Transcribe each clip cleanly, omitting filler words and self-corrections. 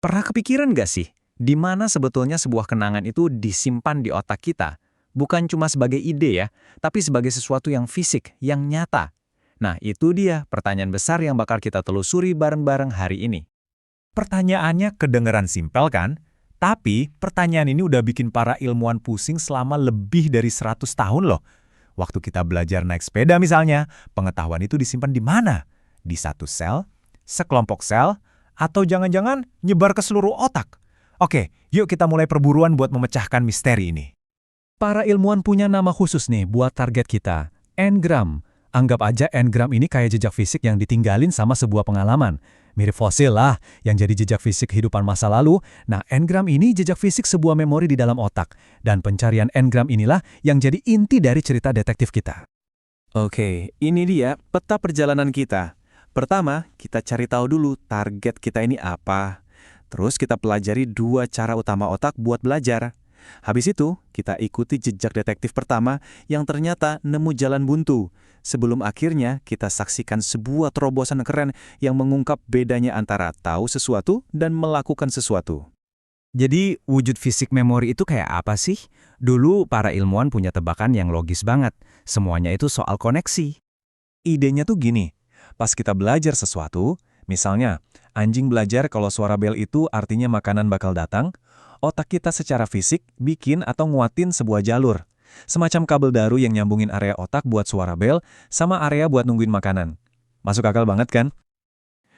Pernah kepikiran nggak sih, di mana sebetulnya sebuah kenangan itu disimpan di otak kita? Bukan cuma sebagai ide ya, tapi sebagai sesuatu yang fisik, yang nyata. Nah, itu dia pertanyaan besar yang bakal kita telusuri bareng-bareng hari ini. Pertanyaannya kedengeran simpel kan? Tapi pertanyaan ini udah bikin para ilmuwan pusing selama lebih dari 100 tahun loh. Waktu kita belajar naik sepeda misalnya, pengetahuan itu disimpan di mana? Di satu sel, sekelompok sel, atau jangan-jangan nyebar ke seluruh otak? Oke, yuk kita mulai perburuan buat memecahkan misteri ini. Para ilmuwan punya nama khusus nih buat target kita, engram. Anggap aja engram ini kayak jejak fisik yang ditinggalin sama sebuah pengalaman. Mirip fosil lah, yang jadi jejak fisik kehidupan masa lalu. Nah, engram ini jejak fisik sebuah memori di dalam otak. Dan pencarian engram inilah yang jadi inti dari cerita detektif kita. Oke, ini dia peta perjalanan kita. Pertama, kita cari tahu dulu target kita ini apa. Terus kita pelajari dua cara utama otak buat belajar. Habis itu, kita ikuti jejak detektif pertama yang ternyata nemu jalan buntu. Sebelum akhirnya kita saksikan sebuah terobosan keren yang mengungkap bedanya antara tahu sesuatu dan melakukan sesuatu. Jadi, wujud fisik memori itu kayak apa sih? Dulu, para ilmuwan punya tebakan yang logis banget. Semuanya itu soal koneksi. Idenya tuh gini, pas kita belajar sesuatu, misalnya, anjing belajar kalau suara bel itu artinya makanan bakal datang, otak kita secara fisik bikin atau nguatin sebuah jalur. Semacam kabel daru yang nyambungin area otak buat suara bel sama area buat nungguin makanan. Masuk akal banget kan?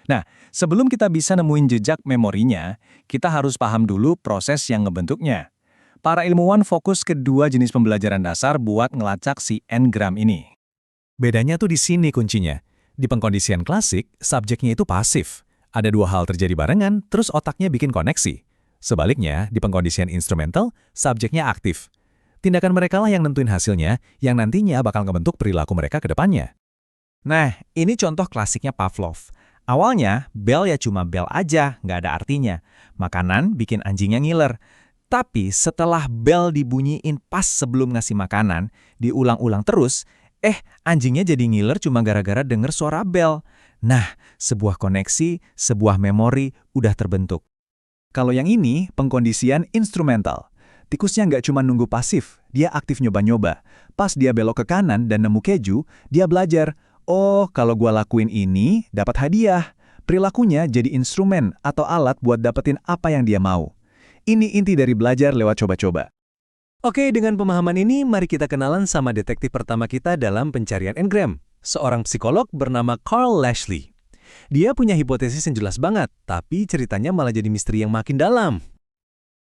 Nah, sebelum kita bisa nemuin jejak memorinya, kita harus paham dulu proses yang ngebentuknya. Para ilmuwan fokus ke dua jenis pembelajaran dasar buat ngelacak si engram ini. Bedanya tuh di sini kuncinya. Di pengkondisian klasik, subjeknya itu pasif. Ada dua hal terjadi barengan, terus otaknya bikin koneksi. Sebaliknya, di pengkondisian instrumental, subjeknya aktif. Tindakan mereka lah yang nentuin hasilnya, yang nantinya bakal ngebentuk perilaku mereka ke depannya. Nah, ini contoh klasiknya Pavlov. Awalnya, bel ya cuma bel aja, nggak ada artinya. Makanan bikin anjingnya ngiler. Tapi setelah bel dibunyiin pas sebelum ngasih makanan, diulang-ulang terus, anjingnya jadi ngiler cuma gara-gara denger suara bel. Nah, sebuah koneksi, sebuah memori udah terbentuk. Kalau yang ini, pengkondisian instrumental. Tikusnya nggak cuma nunggu pasif, dia aktif nyoba-nyoba. Pas dia belok ke kanan dan nemu keju, dia belajar, oh kalau gua lakuin ini, dapat hadiah. Perilakunya jadi instrumen atau alat buat dapetin apa yang dia mau. Ini inti dari belajar lewat coba-coba. Oke, dengan pemahaman ini, mari kita kenalan sama detektif pertama kita dalam pencarian engram. Seorang psikolog bernama Carl Lashley. Dia punya hipotesis yang jelas banget, tapi ceritanya malah jadi misteri yang makin dalam.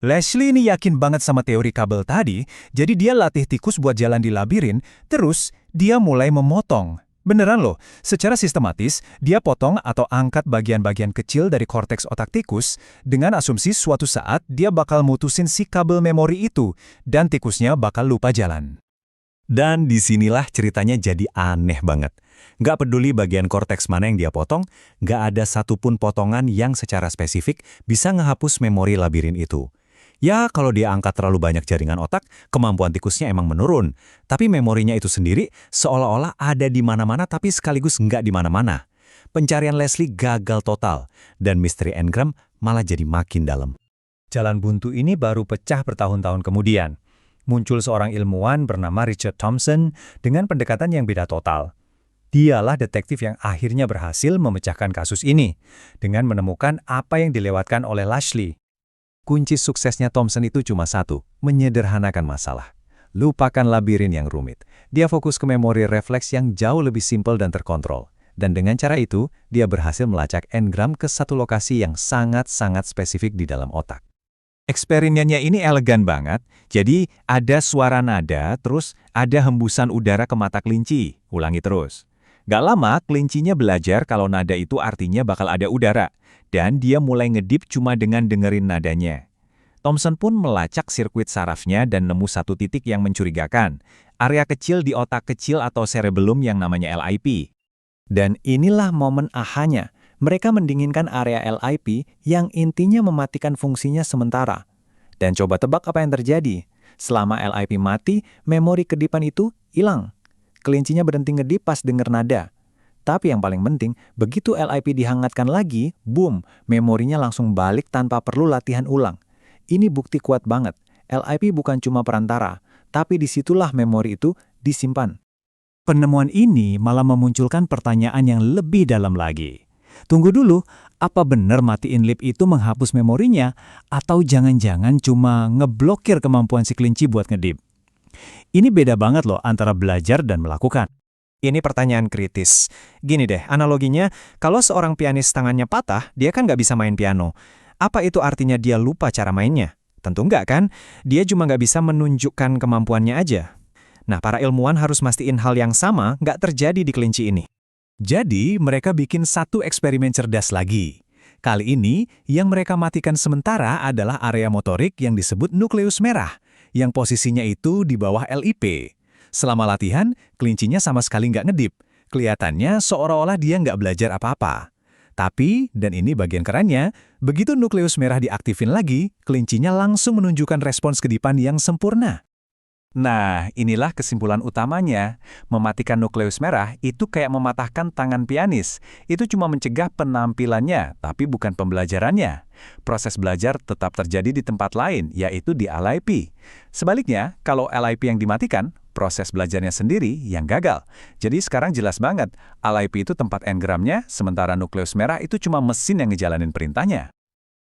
Lashley ini yakin banget sama teori kabel tadi, jadi dia latih tikus buat jalan di labirin, terus dia mulai memotong. Beneran loh, secara sistematis, dia potong atau angkat bagian-bagian kecil dari korteks otak tikus dengan asumsi suatu saat dia bakal mutusin si kabel memori itu, dan tikusnya bakal lupa jalan. Dan disinilah ceritanya jadi aneh banget. Nggak peduli bagian korteks mana yang dia potong, nggak ada satupun potongan yang secara spesifik bisa ngehapus memori labirin itu. Ya, kalau dia angkat terlalu banyak jaringan otak, kemampuan tikusnya emang menurun. Tapi memorinya itu sendiri seolah-olah ada di mana-mana tapi sekaligus nggak di mana-mana. Pencarian Lashley gagal total, dan misteri engram malah jadi makin dalam. Jalan buntu ini baru pecah bertahun-tahun kemudian. Muncul seorang ilmuwan bernama Richard Thompson dengan pendekatan yang beda total. Dialah detektif yang akhirnya berhasil memecahkan kasus ini dengan menemukan apa yang dilewatkan oleh Lashley. Kunci suksesnya Thompson itu cuma satu, menyederhanakan masalah. Lupakan labirin yang rumit. Dia fokus ke memori refleks yang jauh lebih simpel dan terkontrol. Dan dengan cara itu, dia berhasil melacak engram ke satu lokasi yang sangat-sangat spesifik di dalam otak. Eksperimennya ini elegan banget, jadi ada suara nada, terus ada hembusan udara ke mata kelinci. Ulangi terus. Gak lama, kelincinya belajar kalau nada itu artinya bakal ada udara, dan dia mulai ngedip cuma dengan dengerin nadanya. Thompson pun melacak sirkuit sarafnya dan nemu satu titik yang mencurigakan, area kecil di otak kecil atau cerebellum yang namanya LIP. Dan inilah momen ahanya, mereka mendinginkan area LIP yang intinya mematikan fungsinya sementara. Dan coba tebak apa yang terjadi. Selama LIP mati, memori kedipan itu hilang. Kelincinya berhenti ngedip pas denger nada. Tapi yang paling penting, begitu LIP dihangatkan lagi, boom, memorinya langsung balik tanpa perlu latihan ulang. Ini bukti kuat banget. LIP bukan cuma perantara, tapi disitulah memori itu disimpan. Penemuan ini malah memunculkan pertanyaan yang lebih dalam lagi. Tunggu dulu, apa benar matiin lip itu menghapus memorinya, atau jangan-jangan cuma ngeblokir kemampuan si kelinci buat ngedip? Ini beda banget loh antara belajar dan melakukan. Ini pertanyaan kritis. Gini deh, analoginya, kalau seorang pianis tangannya patah, dia kan nggak bisa main piano. Apa itu artinya dia lupa cara mainnya? Tentu nggak kan? Dia cuma nggak bisa menunjukkan kemampuannya aja. Nah, para ilmuwan harus mastiin hal yang sama nggak terjadi di kelinci ini. Jadi, mereka bikin satu eksperimen cerdas lagi. Kali ini, yang mereka matikan sementara adalah area motorik yang disebut nukleus merah, yang posisinya itu di bawah LIP. Selama latihan, kelincinya sama sekali nggak ngedip. Kelihatannya seolah-olah dia nggak belajar apa-apa. Tapi, dan ini bagian kerennya, begitu nukleus merah diaktifin lagi, kelincinya langsung menunjukkan respons kedipan yang sempurna. Nah, inilah kesimpulan utamanya. Mematikan nukleus merah itu kayak mematahkan tangan pianis. Itu cuma mencegah penampilannya, tapi bukan pembelajarannya. Proses belajar tetap terjadi di tempat lain, yaitu di LIP. Sebaliknya, kalau LIP yang dimatikan, proses belajarnya sendiri yang gagal. Jadi sekarang jelas banget, LIP itu tempat engramnya, sementara nukleus merah itu cuma mesin yang ngejalanin perintahnya.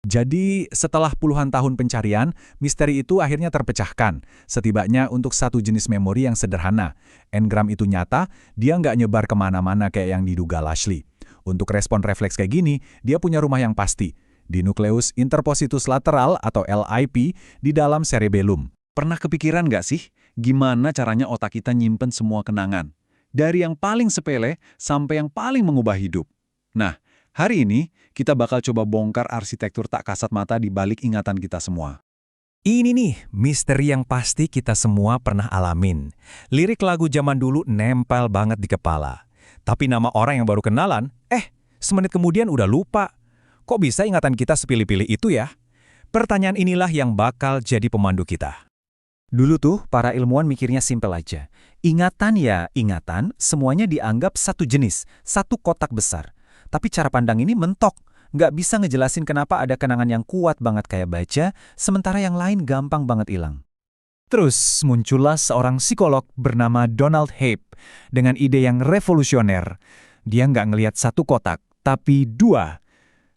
Jadi, setelah puluhan tahun pencarian, misteri itu akhirnya terpecahkan. Setibanya untuk satu jenis memori yang sederhana. Engram itu nyata, dia nggak nyebar kemana-mana kayak yang diduga Lashley. Untuk respon refleks kayak gini, dia punya rumah yang pasti. Di nukleus interpositus lateral atau LIP di dalam cerebellum. Pernah kepikiran nggak sih, gimana caranya otak kita nyimpen semua kenangan? Dari yang paling sepele sampai yang paling mengubah hidup. Nah, hari ini, kita bakal coba bongkar arsitektur tak kasat mata di balik ingatan kita semua. Ini nih, misteri yang pasti kita semua pernah alamin. Lirik lagu zaman dulu nempel banget di kepala. Tapi nama orang yang baru kenalan, semenit kemudian udah lupa. Kok bisa ingatan kita sepilih-pilih itu ya? Pertanyaan inilah yang bakal jadi pemandu kita. Dulu tuh, para ilmuwan mikirnya simpel aja. Ingatan ya ingatan, semuanya dianggap satu jenis, satu kotak besar. Tapi cara pandang ini mentok, nggak bisa ngejelasin kenapa ada kenangan yang kuat banget kayak baca, sementara yang lain gampang banget hilang. Terus muncullah seorang psikolog bernama Donald Hebb dengan ide yang revolusioner. Dia nggak ngelihat satu kotak, tapi dua.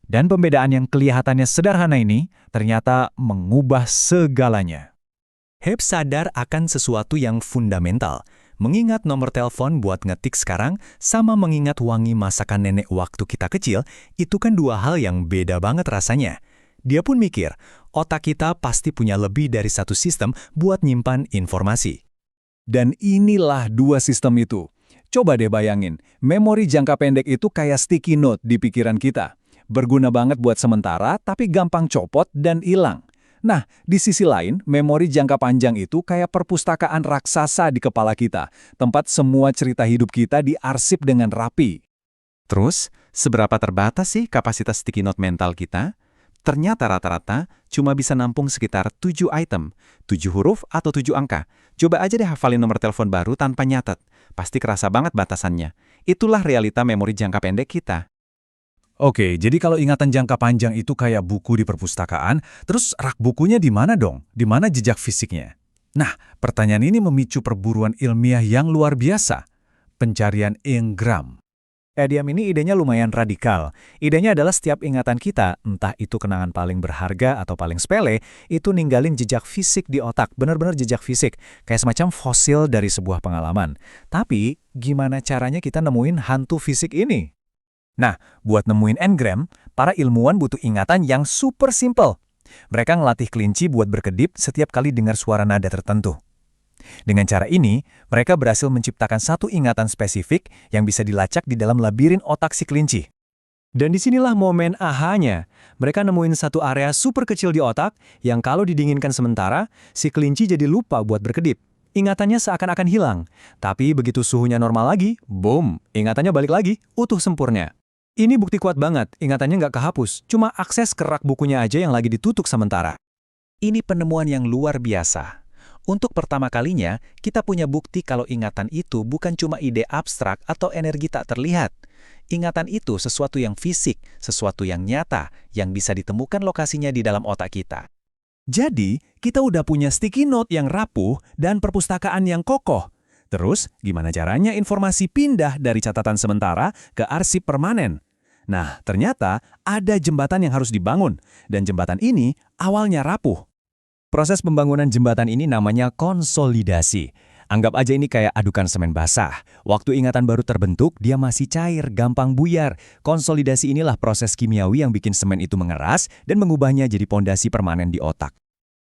Dan pembedaan yang kelihatannya sederhana ini ternyata mengubah segalanya. Hebb sadar akan sesuatu yang fundamental. Mengingat nomor telepon buat ngetik sekarang sama mengingat wangi masakan nenek waktu kita kecil, itu kan dua hal yang beda banget rasanya. Dia pun mikir, otak kita pasti punya lebih dari satu sistem buat nyimpan informasi. Dan inilah dua sistem itu. Coba deh bayangin, memori jangka pendek itu kayak sticky note di pikiran kita. Berguna banget buat sementara, tapi gampang copot dan hilang. Nah, di sisi lain, memori jangka panjang itu kayak perpustakaan raksasa di kepala kita, tempat semua cerita hidup kita diarsip dengan rapi. Terus, seberapa terbatas sih kapasitas sticky note mental kita? Ternyata rata-rata cuma bisa nampung sekitar 7 item, 7 huruf atau 7 angka. Coba aja deh hafalin nomor telepon baru tanpa nyatet. Pasti kerasa banget batasannya. Itulah realita memori jangka pendek kita. Oke, jadi kalau ingatan jangka panjang itu kayak buku di perpustakaan, terus rak bukunya di mana dong? Di mana jejak fisiknya? Nah, pertanyaan ini memicu perburuan ilmiah yang luar biasa. Pencarian engram. Diam ini idenya lumayan radikal. Idenya adalah setiap ingatan kita, entah itu kenangan paling berharga atau paling sepele, itu ninggalin jejak fisik di otak, benar-benar jejak fisik, kayak semacam fosil dari sebuah pengalaman. Tapi, gimana caranya kita nemuin hantu fisik ini? Nah, buat nemuin engram, para ilmuwan butuh ingatan yang super simple. Mereka ngelatih kelinci buat berkedip setiap kali dengar suara nada tertentu. Dengan cara ini, mereka berhasil menciptakan satu ingatan spesifik yang bisa dilacak di dalam labirin otak si kelinci. Dan disinilah momen ahanya. Mereka nemuin satu area super kecil di otak yang kalau didinginkan sementara, si kelinci jadi lupa buat berkedip. Ingatannya seakan-akan hilang. Tapi begitu suhunya normal lagi, boom, ingatannya balik lagi, utuh sempurna. Ini bukti kuat banget, ingatannya nggak kehapus, cuma akses ke rak bukunya aja yang lagi ditutup sementara. Ini penemuan yang luar biasa. Untuk pertama kalinya, kita punya bukti kalau ingatan itu bukan cuma ide abstrak atau energi tak terlihat. Ingatan itu sesuatu yang fisik, sesuatu yang nyata, yang bisa ditemukan lokasinya di dalam otak kita. Jadi, kita udah punya sticky note yang rapuh dan perpustakaan yang kokoh. Terus, gimana caranya informasi pindah dari catatan sementara ke arsip permanen? Nah, ternyata ada jembatan yang harus dibangun, dan jembatan ini awalnya rapuh. Proses pembangunan jembatan ini namanya konsolidasi. Anggap aja ini kayak adukan semen basah. Waktu ingatan baru terbentuk, dia masih cair, gampang buyar. Konsolidasi inilah proses kimiawi yang bikin semen itu mengeras dan mengubahnya jadi pondasi permanen di otak.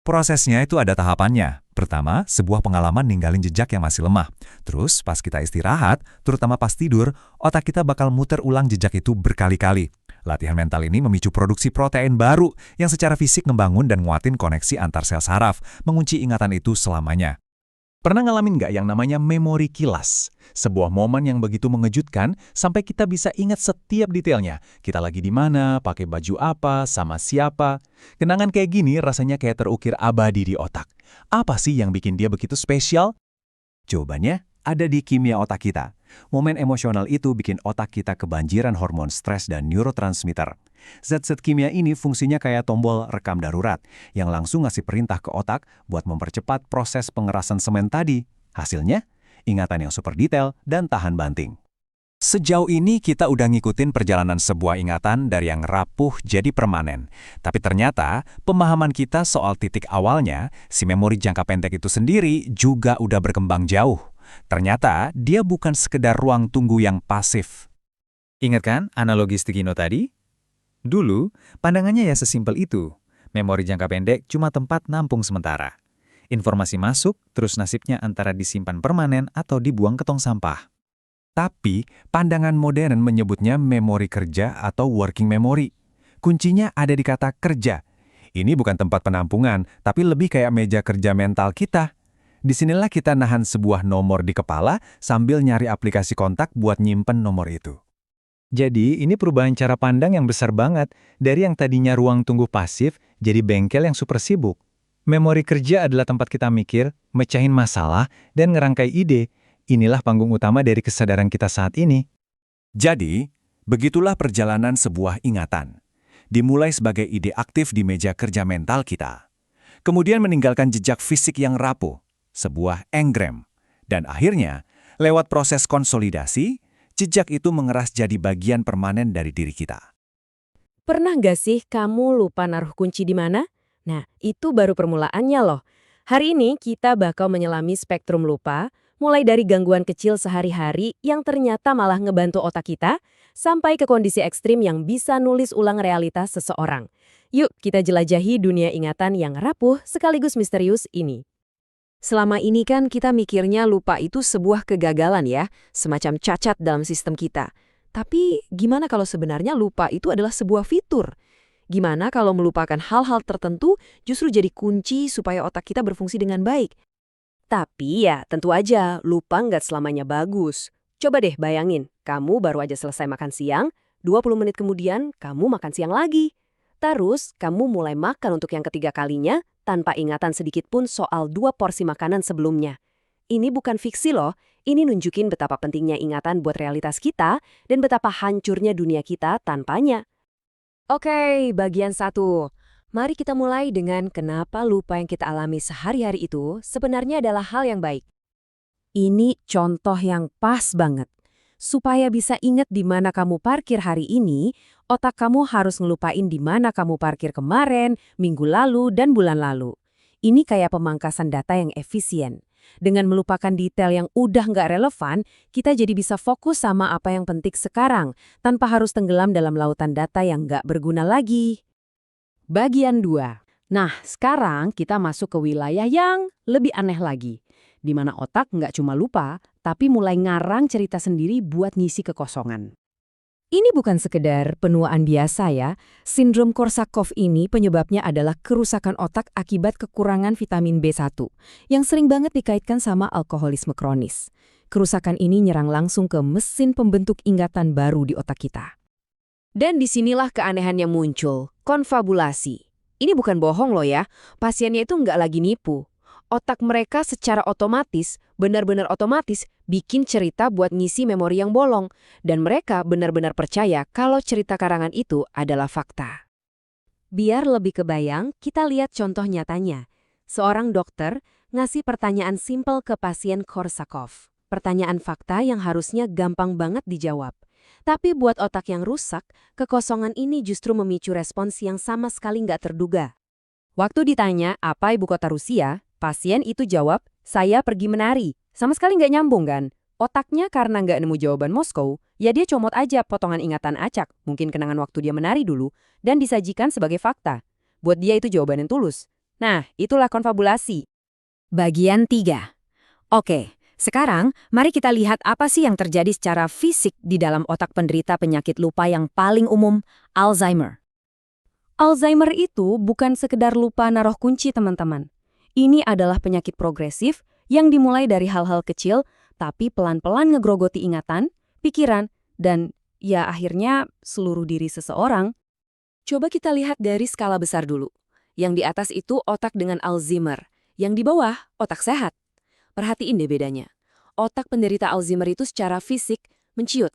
Prosesnya itu ada tahapannya. Pertama, sebuah pengalaman ninggalin jejak yang masih lemah. Terus, pas kita istirahat, terutama pas tidur, otak kita bakal muter ulang jejak itu berkali-kali. Latihan mental ini memicu produksi protein baru yang secara fisik membangun dan nguatin koneksi antar sel saraf, mengunci ingatan itu selamanya. Pernah ngalamin nggak yang namanya memori kilas? Sebuah momen yang begitu mengejutkan sampai kita bisa ingat setiap detailnya. Kita lagi di mana, pakai baju apa, sama siapa. Kenangan kayak gini rasanya kayak terukir abadi di otak. Apa sih yang bikin dia begitu spesial? Jawabannya ada di kimia otak kita. Momen emosional itu bikin otak kita kebanjiran hormon stres dan neurotransmitter. Zat-zat kimia ini fungsinya kayak tombol rekam darurat yang langsung ngasih perintah ke otak buat mempercepat proses pengerasan semen tadi. Hasilnya, ingatan yang super detail dan tahan banting. Sejauh ini kita udah ngikutin perjalanan sebuah ingatan dari yang rapuh jadi permanen. Tapi ternyata pemahaman kita soal titik awalnya, si memori jangka pendek itu sendiri juga udah berkembang jauh. Ternyata dia bukan sekedar ruang tunggu yang pasif. Ingat kan analogi sticky note tadi? Dulu, pandangannya ya sesimpel itu. Memori jangka pendek cuma tempat nampung sementara. Informasi masuk, terus nasibnya antara disimpan permanen atau dibuang ke tong sampah. Tapi, pandangan modern menyebutnya memori kerja atau working memory. Kuncinya ada di kata kerja. Ini bukan tempat penampungan, tapi lebih kayak meja kerja mental kita. Disinilah kita nahan sebuah nomor di kepala sambil nyari aplikasi kontak buat nyimpen nomor itu. Jadi, ini perubahan cara pandang yang besar banget. Dari yang tadinya ruang tunggu pasif, jadi bengkel yang super sibuk. Memori kerja adalah tempat kita mikir, mecahin masalah, dan ngerangkai ide. Inilah panggung utama dari kesadaran kita saat ini. Jadi, begitulah perjalanan sebuah ingatan. Dimulai sebagai ide aktif di meja kerja mental kita. Kemudian meninggalkan jejak fisik yang rapuh, sebuah engram. Dan akhirnya, lewat proses konsolidasi, jejak itu mengeras jadi bagian permanen dari diri kita. Pernah nggak sih kamu lupa naruh kunci di mana? Nah, itu baru permulaannya loh. Hari ini kita bakal menyelami spektrum lupa, mulai dari gangguan kecil sehari-hari yang ternyata malah ngebantu otak kita, sampai ke kondisi ekstrim yang bisa nulis ulang realitas seseorang. Yuk kita jelajahi dunia ingatan yang rapuh sekaligus misterius ini. Selama ini kan kita mikirnya lupa itu sebuah kegagalan ya, semacam cacat dalam sistem kita. Tapi gimana kalau sebenarnya lupa itu adalah sebuah fitur? Gimana kalau melupakan hal-hal tertentu justru jadi kunci supaya otak kita berfungsi dengan baik? Tapi ya tentu aja lupa nggak selamanya bagus. Coba deh bayangin, kamu baru aja selesai makan siang, 20 menit kemudian kamu makan siang lagi. Terus kamu mulai makan untuk yang ketiga kalinya tanpa ingatan sedikit pun soal 2 porsi makanan sebelumnya. Ini bukan fiksi loh, ini nunjukin betapa pentingnya ingatan buat realitas kita dan betapa hancurnya dunia kita tanpanya. Oke, bagian 1. Mari kita mulai dengan kenapa lupa yang kita alami sehari-hari itu sebenarnya adalah hal yang baik. Ini contoh yang pas banget. Supaya bisa ingat di mana kamu parkir hari ini, otak kamu harus ngelupain di mana kamu parkir kemarin, minggu lalu, dan bulan lalu. Ini kayak pemangkasan data yang efisien. Dengan melupakan detail yang udah nggak relevan, kita jadi bisa fokus sama apa yang penting sekarang, tanpa harus tenggelam dalam lautan data yang nggak berguna lagi. Bagian 2. Nah, sekarang kita masuk ke wilayah yang lebih aneh lagi, di mana otak nggak cuma lupa, tapi mulai ngarang cerita sendiri buat ngisi kekosongan. Ini bukan sekedar penuaan biasa ya. Sindrom Korsakoff ini penyebabnya adalah kerusakan otak akibat kekurangan vitamin B1, yang sering banget dikaitkan sama alkoholisme kronis. Kerusakan ini nyerang langsung ke mesin pembentuk ingatan baru di otak kita. Dan disinilah keanehan yang muncul, konfabulasi. Ini bukan bohong loh ya, pasiennya itu nggak lagi nipu. otak mereka secara otomatis, benar-benar otomatis, bikin cerita buat ngisi memori yang bolong. Dan mereka benar-benar percaya kalau cerita karangan itu adalah fakta. Biar lebih kebayang, kita lihat contoh nyatanya. Seorang dokter ngasih pertanyaan simpel ke pasien Korsakoff. Pertanyaan fakta yang harusnya gampang banget dijawab. Tapi buat otak yang rusak, kekosongan ini justru memicu respons yang sama sekali nggak terduga. Waktu ditanya apa ibu kota Rusia, pasien itu jawab, saya pergi menari. Sama sekali nggak nyambung kan? Otaknya karena nggak nemu jawaban Moskow, ya dia comot aja potongan ingatan acak, mungkin kenangan waktu dia menari dulu, dan disajikan sebagai fakta. Buat dia itu jawaban yang tulus. Nah, itulah konfabulasi. Bagian 3. Oke, sekarang mari kita lihat apa sih yang terjadi secara fisik di dalam otak penderita penyakit lupa yang paling umum, Alzheimer. Alzheimer itu bukan sekedar lupa naruh kunci, teman-teman. Ini adalah penyakit progresif yang dimulai dari hal-hal kecil, tapi pelan-pelan ngegrogoti ingatan, pikiran, dan ya akhirnya seluruh diri seseorang. Coba kita lihat dari skala besar dulu. Yang di atas itu otak dengan Alzheimer, yang di bawah otak sehat. Perhatiin deh bedanya. Otak penderita Alzheimer itu secara fisik menciut.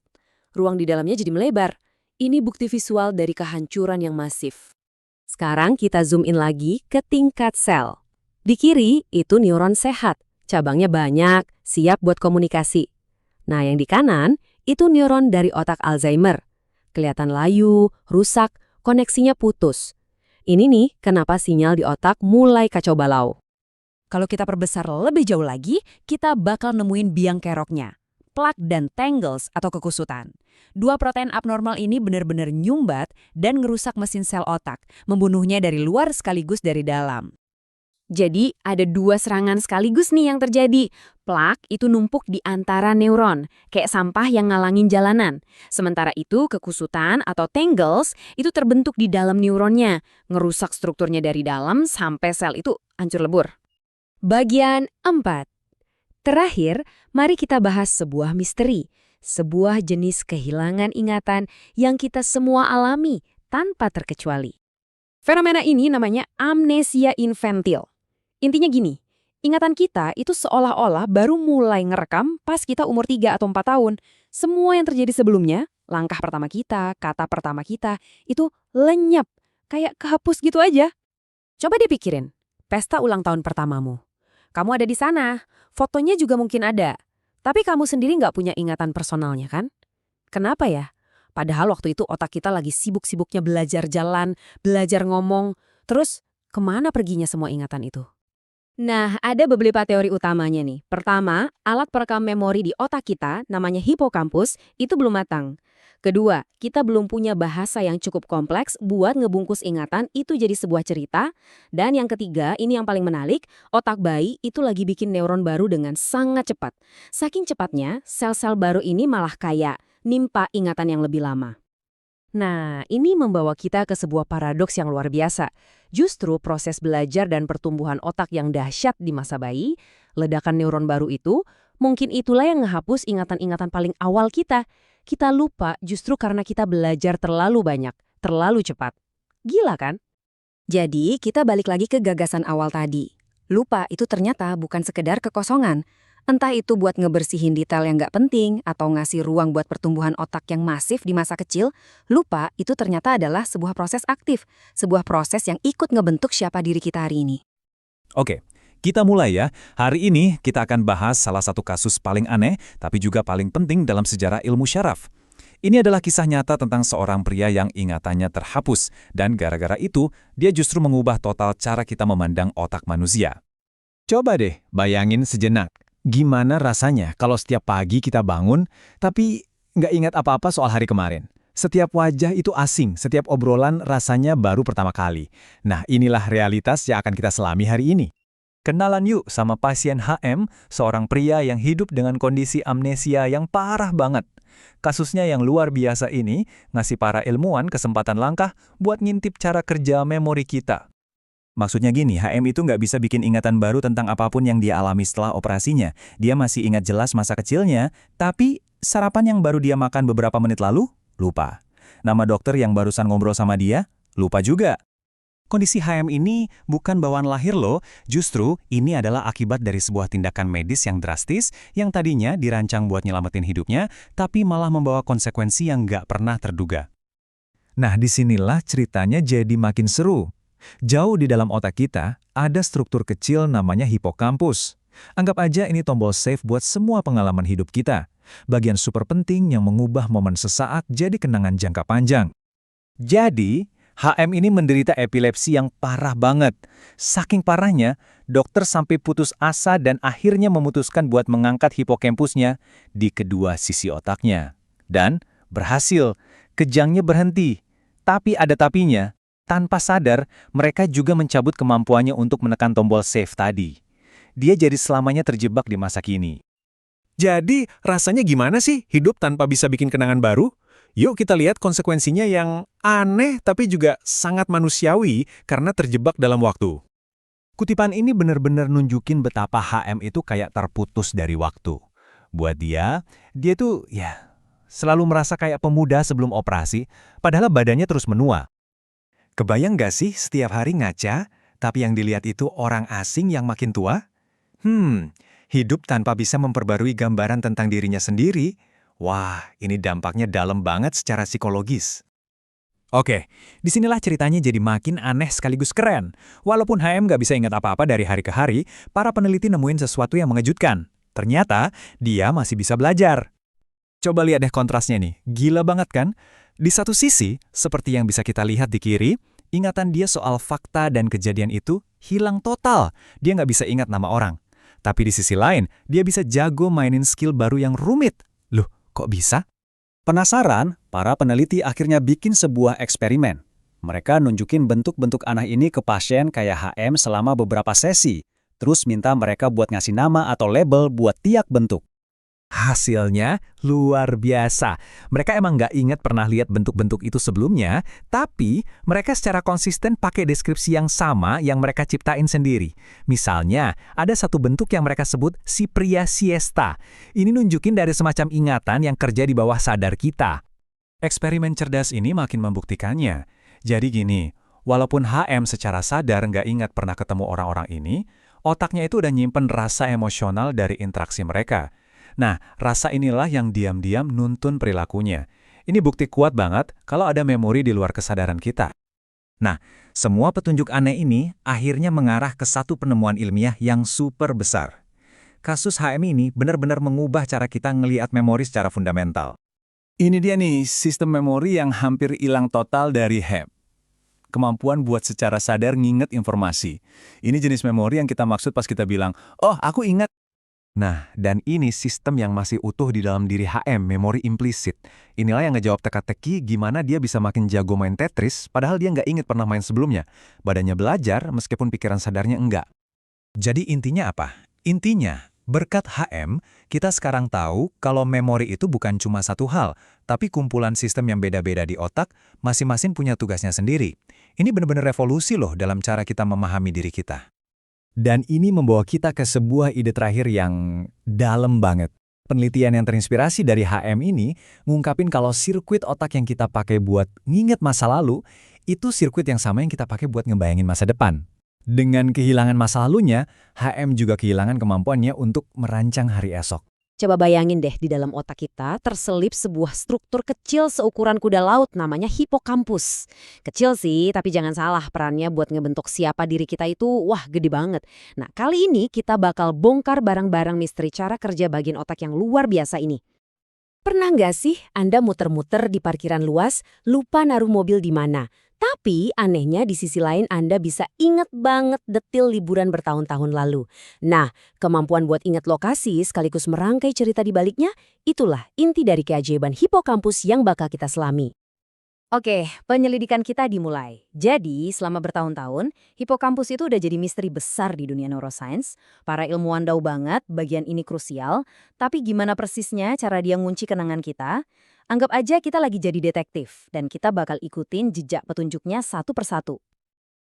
Ruang di dalamnya jadi melebar. Ini bukti visual dari kehancuran yang masif. Sekarang kita zoom in lagi ke tingkat sel. Di kiri itu neuron sehat, cabangnya banyak, siap buat komunikasi. Nah, yang di kanan itu neuron dari otak Alzheimer. Kelihatan layu, rusak, koneksinya putus. Ini nih kenapa sinyal di otak mulai kacau balau. Kalau kita perbesar lebih jauh lagi, kita bakal nemuin biang keroknya. Plaque dan tangles atau kekusutan. Dua protein abnormal ini benar-benar nyumbat dan ngerusak mesin sel otak, membunuhnya dari luar sekaligus dari dalam. Jadi, ada dua serangan sekaligus nih yang terjadi. Plaque itu numpuk di antara neuron, kayak sampah yang ngalangin jalanan. Sementara itu, kekusutan atau tangles itu terbentuk di dalam neuronnya, ngerusak strukturnya dari dalam sampai sel itu hancur lebur. Bagian 4. Terakhir, mari kita bahas sebuah misteri. Sebuah jenis kehilangan ingatan yang kita semua alami tanpa terkecuali. Fenomena ini namanya amnesia infantil. Intinya gini, ingatan kita itu seolah-olah baru mulai ngerekam pas kita umur 3 atau 4 tahun. Semua yang terjadi sebelumnya, langkah pertama kita, kata pertama kita, itu lenyap, kayak kehapus gitu aja. Coba dipikirin, pesta ulang tahun pertamamu. Kamu ada di sana, fotonya juga mungkin ada. Tapi kamu sendiri nggak punya ingatan personalnya kan? Kenapa ya? Padahal waktu itu otak kita lagi sibuk-sibuknya belajar jalan, belajar ngomong. Terus, kemana perginya semua ingatan itu? Nah, ada beberapa teori utamanya nih. Pertama, alat perekam memori di otak kita, namanya hipokampus, itu belum matang. Kedua, kita belum punya bahasa yang cukup kompleks buat ngebungkus ingatan itu jadi sebuah cerita. Dan yang ketiga, ini yang paling menarik, otak bayi itu lagi bikin neuron baru dengan sangat cepat. Saking cepatnya, sel-sel baru ini malah kayak nimpa ingatan yang lebih lama. Nah, ini membawa kita ke sebuah paradoks yang luar biasa. Justru proses belajar dan pertumbuhan otak yang dahsyat di masa bayi, ledakan neuron baru itu, mungkin itulah yang ngehapus ingatan-ingatan paling awal kita. Kita lupa justru karena kita belajar terlalu banyak, terlalu cepat. Gila kan? Jadi, kita balik lagi ke gagasan awal tadi. Lupa itu ternyata bukan sekedar kekosongan. Entah itu buat ngebersihin detail yang nggak penting atau ngasih ruang buat pertumbuhan otak yang masif di masa kecil, lupa itu ternyata adalah sebuah proses aktif, sebuah proses yang ikut ngebentuk siapa diri kita hari ini. Oke, kita mulai ya. Hari ini kita akan bahas salah satu kasus paling aneh, tapi juga paling penting dalam sejarah ilmu syaraf. Ini adalah kisah nyata tentang seorang pria yang ingatannya terhapus, dan gara-gara itu, dia justru mengubah total cara kita memandang otak manusia. Coba deh bayangin sejenak, gimana rasanya kalau setiap pagi kita bangun, tapi nggak ingat apa-apa soal hari kemarin. Setiap wajah itu asing, setiap obrolan rasanya baru pertama kali. Nah, inilah realitas yang akan kita selami hari ini. Kenalan yuk sama pasien HM, seorang pria yang hidup dengan kondisi amnesia yang parah banget. Kasusnya yang luar biasa ini ngasih para ilmuwan kesempatan langkah buat ngintip cara kerja memori kita. Maksudnya gini, HM itu nggak bisa bikin ingatan baru tentang apapun yang dia alami setelah operasinya. Dia masih ingat jelas masa kecilnya, tapi sarapan yang baru dia makan beberapa menit lalu, lupa. Nama dokter yang barusan ngobrol sama dia, lupa juga. Kondisi HM ini bukan bawaan lahir loh, justru ini adalah akibat dari sebuah tindakan medis yang drastis yang tadinya dirancang buat nyelamatin hidupnya, tapi malah membawa konsekuensi yang nggak pernah terduga. Nah, disinilah ceritanya jadi makin seru. Jauh di dalam otak kita, ada struktur kecil namanya hipokampus. Anggap aja ini tombol save buat semua pengalaman hidup kita. Bagian super penting yang mengubah momen sesaat jadi kenangan jangka panjang. Jadi, HM ini menderita epilepsi yang parah banget. Saking parahnya, dokter sampai putus asa dan akhirnya memutuskan buat mengangkat hipokampusnya di kedua sisi otaknya. Dan berhasil, kejangnya berhenti. Tapi ada tapinya, tanpa sadar mereka juga mencabut kemampuannya untuk menekan tombol save tadi. Dia jadi selamanya terjebak di masa kini. Jadi, rasanya gimana sih hidup tanpa bisa bikin kenangan baru? Yuk kita lihat konsekuensinya yang aneh tapi juga sangat manusiawi karena terjebak dalam waktu. Kutipan ini benar-benar nunjukin betapa HM itu kayak terputus dari waktu. Buat dia tuh selalu merasa kayak pemuda sebelum operasi, padahal badannya terus menua. Kebayang gak sih setiap hari ngaca, tapi yang dilihat itu orang asing yang makin tua? Hidup tanpa bisa memperbarui gambaran tentang dirinya sendiri. Wah, ini dampaknya dalam banget secara psikologis. Oke, disinilah ceritanya jadi makin aneh sekaligus keren. Walaupun HM nggak bisa ingat apa-apa dari hari ke hari, para peneliti nemuin sesuatu yang mengejutkan. Ternyata, dia masih bisa belajar. Coba lihat deh kontrasnya nih, gila banget kan? Di satu sisi, seperti yang bisa kita lihat di kiri, ingatan dia soal fakta dan kejadian itu hilang total. Dia nggak bisa ingat nama orang. Tapi di sisi lain, dia bisa jago mainin skill baru yang rumit. Loh, kok bisa? Penasaran, para peneliti akhirnya bikin sebuah eksperimen. Mereka nunjukin bentuk-bentuk aneh ini ke pasien kayak HM selama beberapa sesi, terus minta mereka buat ngasih nama atau label buat tiap bentuk. Hasilnya luar biasa. Mereka emang nggak ingat pernah lihat bentuk-bentuk itu sebelumnya, tapi mereka secara konsisten pakai deskripsi yang sama yang mereka ciptain sendiri. Misalnya, ada satu bentuk yang mereka sebut si pria siesta. Ini nunjukin dari semacam ingatan yang kerja di bawah sadar kita. Eksperimen cerdas ini makin membuktikannya. Jadi gini, walaupun HM secara sadar nggak ingat pernah ketemu orang-orang ini, otaknya itu udah nyimpen rasa emosional dari interaksi mereka. Nah, rasa inilah yang diam-diam nuntun perilakunya. Ini bukti kuat banget kalau ada memori di luar kesadaran kita. Nah, semua petunjuk aneh ini akhirnya mengarah ke satu penemuan ilmiah yang super besar. Kasus HM ini benar-benar mengubah cara kita ngelihat memori secara fundamental. Ini dia nih, sistem memori yang hampir hilang total dari HM. Kemampuan buat secara sadar nginget informasi. Ini jenis memori yang kita maksud pas kita bilang, "Oh, aku ingat." Nah, dan ini sistem yang masih utuh di dalam diri HM, memori implisit. Inilah yang ngejawab teka-teki gimana dia bisa makin jago main Tetris, padahal dia nggak inget pernah main sebelumnya. Badannya belajar, meskipun pikiran sadarnya enggak. Jadi intinya apa? Intinya, berkat HM, kita sekarang tahu kalau memori itu bukan cuma satu hal, tapi kumpulan sistem yang beda-beda di otak, masing-masing punya tugasnya sendiri. Ini benar-benar revolusi loh dalam cara kita memahami diri kita. Dan ini membawa kita ke sebuah ide terakhir yang dalam banget. Penelitian yang terinspirasi dari HM ini ngungkapin kalau sirkuit otak yang kita pakai buat nginget masa lalu, itu sirkuit yang sama yang kita pakai buat ngebayangin masa depan. Dengan kehilangan masa lalunya, HM juga kehilangan kemampuannya untuk merancang hari esok. Coba bayangin deh, di dalam otak kita terselip sebuah struktur kecil seukuran kuda laut namanya hipokampus. Kecil sih, tapi jangan salah, perannya buat ngebentuk siapa diri kita itu, wah gede banget. Nah, kali ini kita bakal bongkar barang-barang misteri cara kerja bagian otak yang luar biasa ini. Pernah nggak sih Anda muter-muter di parkiran luas, lupa naruh mobil di mana? Tapi anehnya di sisi lain Anda bisa ingat banget detil liburan bertahun-tahun lalu. Nah, kemampuan buat ingat lokasi sekaligus merangkai cerita di baliknya, itulah inti dari keajaiban hipokampus yang bakal kita selami. Oke, penyelidikan kita dimulai. Jadi, selama bertahun-tahun, hipokampus itu udah jadi misteri besar di dunia neuroscience. Para ilmuwan tahu banget bagian ini krusial, tapi gimana persisnya cara dia ngunci kenangan kita? Anggap aja kita lagi jadi detektif, dan kita bakal ikutin jejak petunjuknya satu persatu.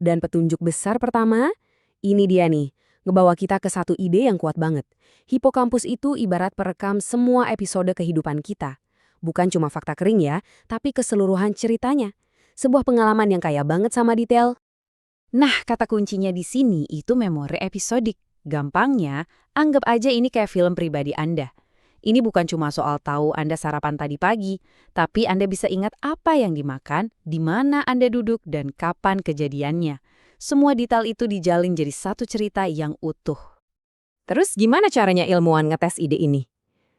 Dan petunjuk besar pertama, ini dia nih, ngebawa kita ke satu ide yang kuat banget. Hipokampus itu ibarat perekam semua episode kehidupan kita. Bukan cuma fakta kering ya, tapi keseluruhan ceritanya. Sebuah pengalaman yang kaya banget sama detail. Nah, kata kuncinya di sini itu memori episodik. Gampangnya, anggap aja ini kayak film pribadi Anda. Ini bukan cuma soal tahu Anda sarapan tadi pagi, tapi Anda bisa ingat apa yang dimakan, di mana Anda duduk, dan kapan kejadiannya. Semua detail itu dijalin jadi satu cerita yang utuh. Terus gimana caranya ilmuwan ngetes ide ini?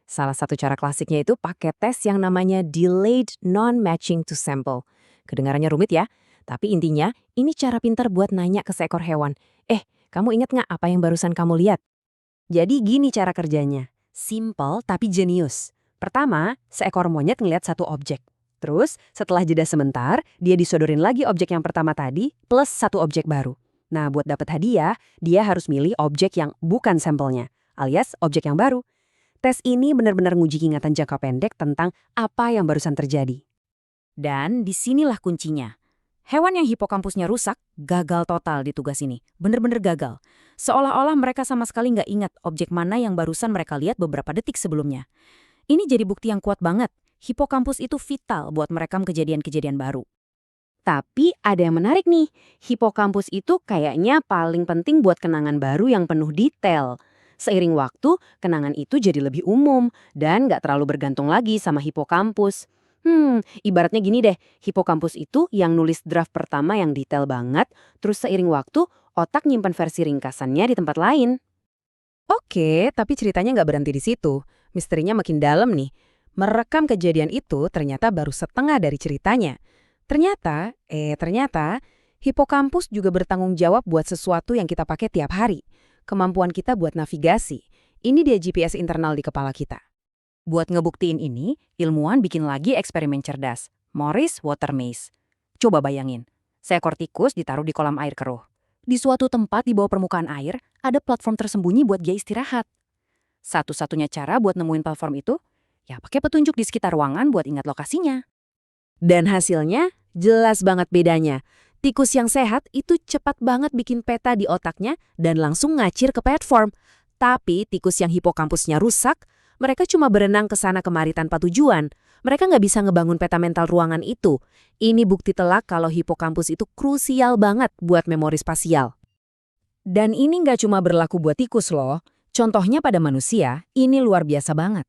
Salah satu cara klasiknya itu pakai tes yang namanya delayed non-matching to sample. Kedengarannya rumit ya, tapi intinya ini cara pintar buat nanya ke seekor hewan. Kamu ingat nggak apa yang barusan kamu lihat? Jadi gini cara kerjanya. Simple tapi jenius. Pertama, seekor monyet ngeliat satu objek. Terus, setelah jeda sebentar, dia disodorin lagi objek yang pertama tadi plus satu objek baru. Nah, buat dapat hadiah, dia harus milih objek yang bukan sampelnya, alias objek yang baru. Tes ini benar-benar nguji ingatan jangka pendek tentang apa yang barusan terjadi. Dan disinilah kuncinya. Hewan yang hipokampusnya rusak, gagal total di tugas ini. Bener-bener gagal. Seolah-olah mereka sama sekali nggak ingat objek mana yang barusan mereka lihat beberapa detik sebelumnya. Ini jadi bukti yang kuat banget. Hipokampus itu vital buat merekam kejadian-kejadian baru. Tapi ada yang menarik nih. Hipokampus itu kayaknya paling penting buat kenangan baru yang penuh detail. Seiring waktu, kenangan itu jadi lebih umum dan nggak terlalu bergantung lagi sama hipokampus. Ibaratnya gini deh, hipokampus itu yang nulis draft pertama yang detail banget, terus seiring waktu, otak nyimpan versi ringkasannya di tempat lain. Oke, tapi ceritanya nggak berhenti di situ. Misterinya makin dalam nih. Merekam kejadian itu ternyata baru setengah dari ceritanya. Ternyata, hipokampus juga bertanggung jawab buat sesuatu yang kita pakai tiap hari. Kemampuan kita buat navigasi. Ini dia GPS internal di kepala kita. Buat ngebuktiin ini, ilmuwan bikin lagi eksperimen cerdas, Morris Water Maze. Coba bayangin, seekor tikus ditaruh di kolam air keruh. Di suatu tempat di bawah permukaan air, ada platform tersembunyi buat dia istirahat. Satu-satunya cara buat nemuin platform itu, ya pakai petunjuk di sekitar ruangan buat ingat lokasinya. Dan hasilnya, jelas banget bedanya. Tikus yang sehat itu cepat banget bikin peta di otaknya dan langsung ngacir ke platform. Tapi tikus yang hipokampusnya rusak, mereka cuma berenang ke sana kemari tanpa tujuan. Mereka nggak bisa ngebangun peta mental ruangan itu. Ini bukti telak kalau hipokampus itu krusial banget buat memori spasial. Dan ini nggak cuma berlaku buat tikus loh. Contohnya pada manusia, ini luar biasa banget.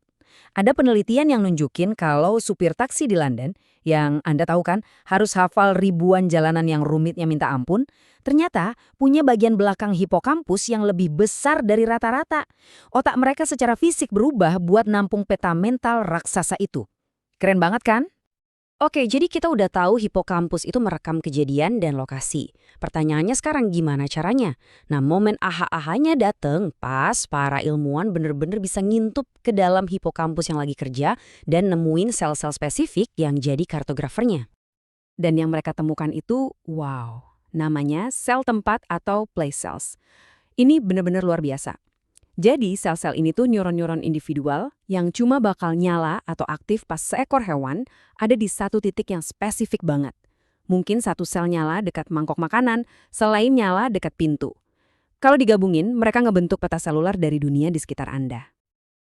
Ada penelitian yang nunjukin kalau supir taksi di London, yang Anda tahu kan, harus hafal ribuan jalanan yang rumitnya minta ampun, ternyata punya bagian belakang hipokampus yang lebih besar dari rata-rata. Otak mereka secara fisik berubah buat nampung peta mental raksasa itu. Keren banget kan? Oke, jadi kita udah tahu hipokampus itu merekam kejadian dan lokasi. Pertanyaannya sekarang gimana caranya? Nah, momen aha-ahanya dateng pas para ilmuwan bener-bener bisa ngintip ke dalam hipokampus yang lagi kerja dan nemuin sel-sel spesifik yang jadi kartografernya. Dan yang mereka temukan itu, wow, namanya sel tempat atau place cells. Ini bener-bener luar biasa. Jadi, sel-sel ini tuh neuron-neuron individual yang cuma bakal nyala atau aktif pas seekor hewan ada di satu titik yang spesifik banget. Mungkin satu sel nyala dekat mangkok makanan, selain nyala dekat pintu. Kalau digabungin, mereka ngebentuk peta seluler dari dunia di sekitar Anda.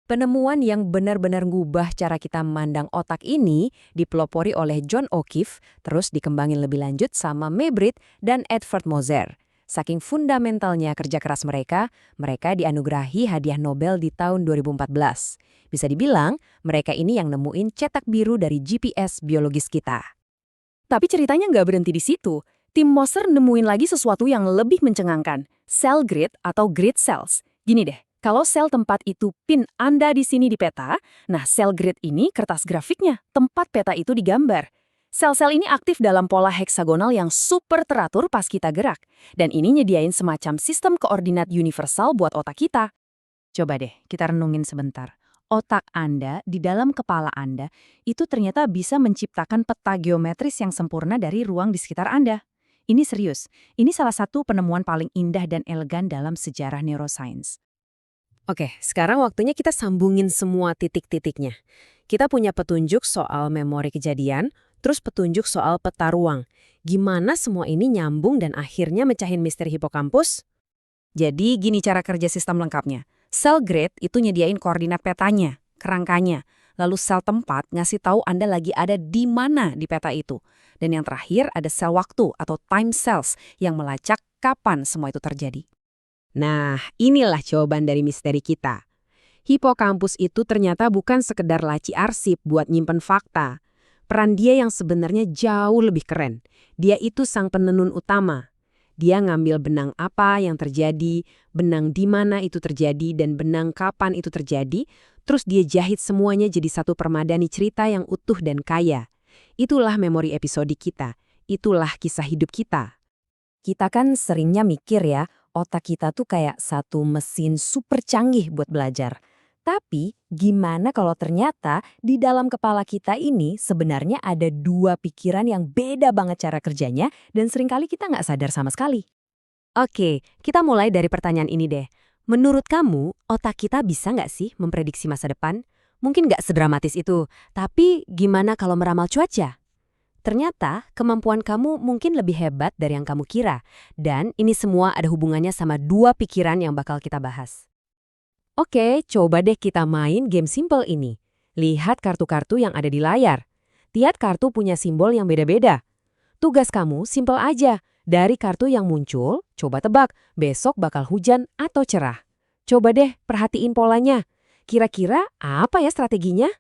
Penemuan yang benar-benar ngubah cara kita memandang otak ini dipelopori oleh John O'Keefe, terus dikembangin lebih lanjut sama Maybrit dan Edward Moser. Saking fundamentalnya kerja keras mereka dianugerahi hadiah Nobel di tahun 2014. Bisa dibilang, mereka ini yang nemuin cetak biru dari GPS biologis kita. Tapi ceritanya nggak berhenti di situ. Tim Moser nemuin lagi sesuatu yang lebih mencengangkan, cell grid atau grid cells. Gini deh, kalau sel tempat itu pin Anda di sini di peta, nah sel grid ini kertas grafiknya, tempat peta itu digambar. Sel-sel ini aktif dalam pola heksagonal yang super teratur pas kita gerak. Dan ini nyediain semacam sistem koordinat universal buat otak kita. Coba deh, kita renungin sebentar. Otak Anda di dalam kepala Anda itu ternyata bisa menciptakan peta geometris yang sempurna dari ruang di sekitar Anda. Ini serius. Ini salah satu penemuan paling indah dan elegan dalam sejarah neuroscience. Oke, sekarang waktunya kita sambungin semua titik-titiknya. Kita punya petunjuk soal memori kejadian, terus petunjuk soal peta ruang. Gimana semua ini nyambung dan akhirnya mecahin misteri hipokampus? Jadi gini cara kerja sistem lengkapnya. Cell grid itu nyediain koordinat petanya, kerangkanya. Lalu sel tempat ngasih tahu Anda lagi ada di mana di peta itu. Dan yang terakhir ada sel waktu atau time cells yang melacak kapan semua itu terjadi. Nah, inilah jawaban dari misteri kita. Hipokampus itu ternyata bukan sekedar laci arsip buat nyimpen fakta. Peran dia yang sebenarnya jauh lebih keren. Dia itu sang penenun utama. Dia ngambil benang apa yang terjadi, benang di mana itu terjadi, dan benang kapan itu terjadi, terus dia jahit semuanya jadi satu permadani cerita yang utuh dan kaya. Itulah memori episode kita. Itulah kisah hidup kita. Kita kan seringnya mikir ya, otak kita tuh kayak satu mesin super canggih buat belajar. Tapi gimana kalau ternyata di dalam kepala kita ini sebenarnya ada dua pikiran yang beda banget cara kerjanya dan seringkali kita nggak sadar sama sekali. Oke, kita mulai dari pertanyaan ini deh. Menurut kamu, otak kita bisa nggak sih memprediksi masa depan? Mungkin nggak sedramatis itu, tapi gimana kalau meramal cuaca? Ternyata kemampuan kamu mungkin lebih hebat dari yang kamu kira. Dan ini semua ada hubungannya sama dua pikiran yang bakal kita bahas. Oke, coba deh kita main game simple ini. Lihat kartu-kartu yang ada di layar. Tiap kartu punya simbol yang beda-beda. Tugas kamu simple aja. Dari kartu yang muncul, coba tebak besok bakal hujan atau cerah. Coba deh perhatiin polanya. Kira-kira apa ya strateginya?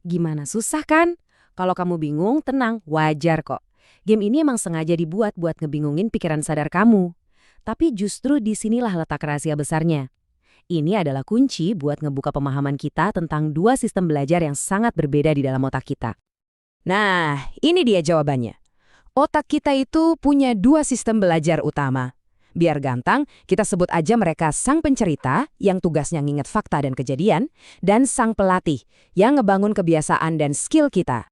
Gimana, susah kan? Kalau kamu bingung, tenang, wajar kok. Game ini emang sengaja dibuat buat ngebingungin pikiran sadar kamu. Tapi justru disinilah letak rahasia besarnya. Ini adalah kunci buat ngebuka pemahaman kita tentang dua sistem belajar yang sangat berbeda di dalam otak kita. Nah, ini dia jawabannya. Otak kita itu punya dua sistem belajar utama. Biar gampang, kita sebut aja mereka sang pencerita yang tugasnya nginget fakta dan kejadian, dan sang pelatih yang ngebangun kebiasaan dan skill kita.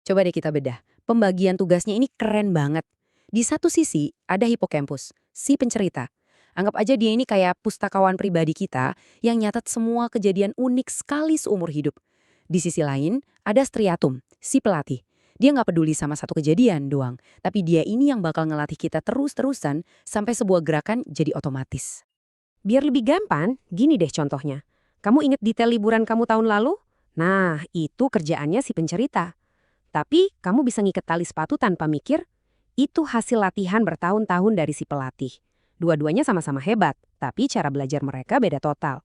Coba deh kita bedah. Pembagian tugasnya ini keren banget. Di satu sisi ada hipokampus, si pencerita. Anggap aja dia ini kayak pustakawan pribadi kita yang nyatet semua kejadian unik sekali seumur hidup. Di sisi lain, ada striatum, si pelatih. Dia nggak peduli sama satu kejadian doang, tapi dia ini yang bakal ngelatih kita terus-terusan sampai sebuah gerakan jadi otomatis. Biar lebih gampang, gini deh contohnya. Kamu inget detail liburan kamu tahun lalu? Nah, itu kerjaannya si pencerita. Tapi kamu bisa ngiket tali sepatu tanpa mikir, itu hasil latihan bertahun-tahun dari si pelatih. Dua-duanya sama-sama hebat, tapi cara belajar mereka beda total.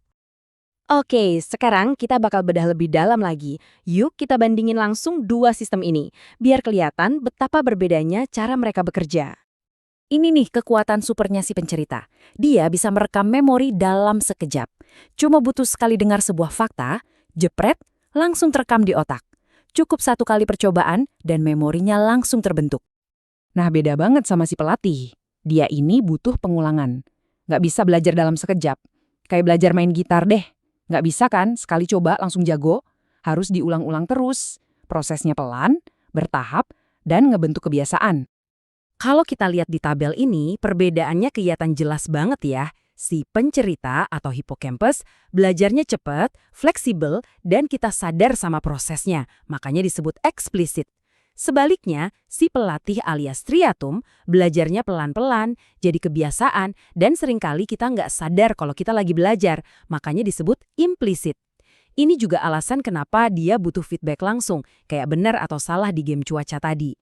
Oke, sekarang kita bakal bedah lebih dalam lagi. Yuk kita bandingin langsung dua sistem ini, biar kelihatan betapa berbedanya cara mereka bekerja. Ini nih kekuatan supernya si pencerita. Dia bisa merekam memori dalam sekejap. Cuma butuh sekali dengar sebuah fakta, jepret, langsung terekam di otak. Cukup satu kali percobaan dan memorinya langsung terbentuk. Nah, beda banget sama si pelatih. Dia ini butuh pengulangan. Nggak bisa belajar dalam sekejap. Kayak belajar main gitar deh. Nggak bisa kan sekali coba langsung jago. Harus diulang-ulang terus. Prosesnya pelan, bertahap, dan ngebentuk kebiasaan. Kalau kita lihat di tabel ini, perbedaannya kelihatan jelas banget ya. Si pencerita atau hipokampus belajarnya cepat, fleksibel, dan kita sadar sama prosesnya. Makanya disebut eksplisit. Sebaliknya, si pelatih alias striatum belajarnya pelan-pelan, jadi kebiasaan, dan seringkali kita nggak sadar kalau kita lagi belajar, makanya disebut implisit. Ini juga alasan kenapa dia butuh feedback langsung, kayak benar atau salah di game cuaca tadi.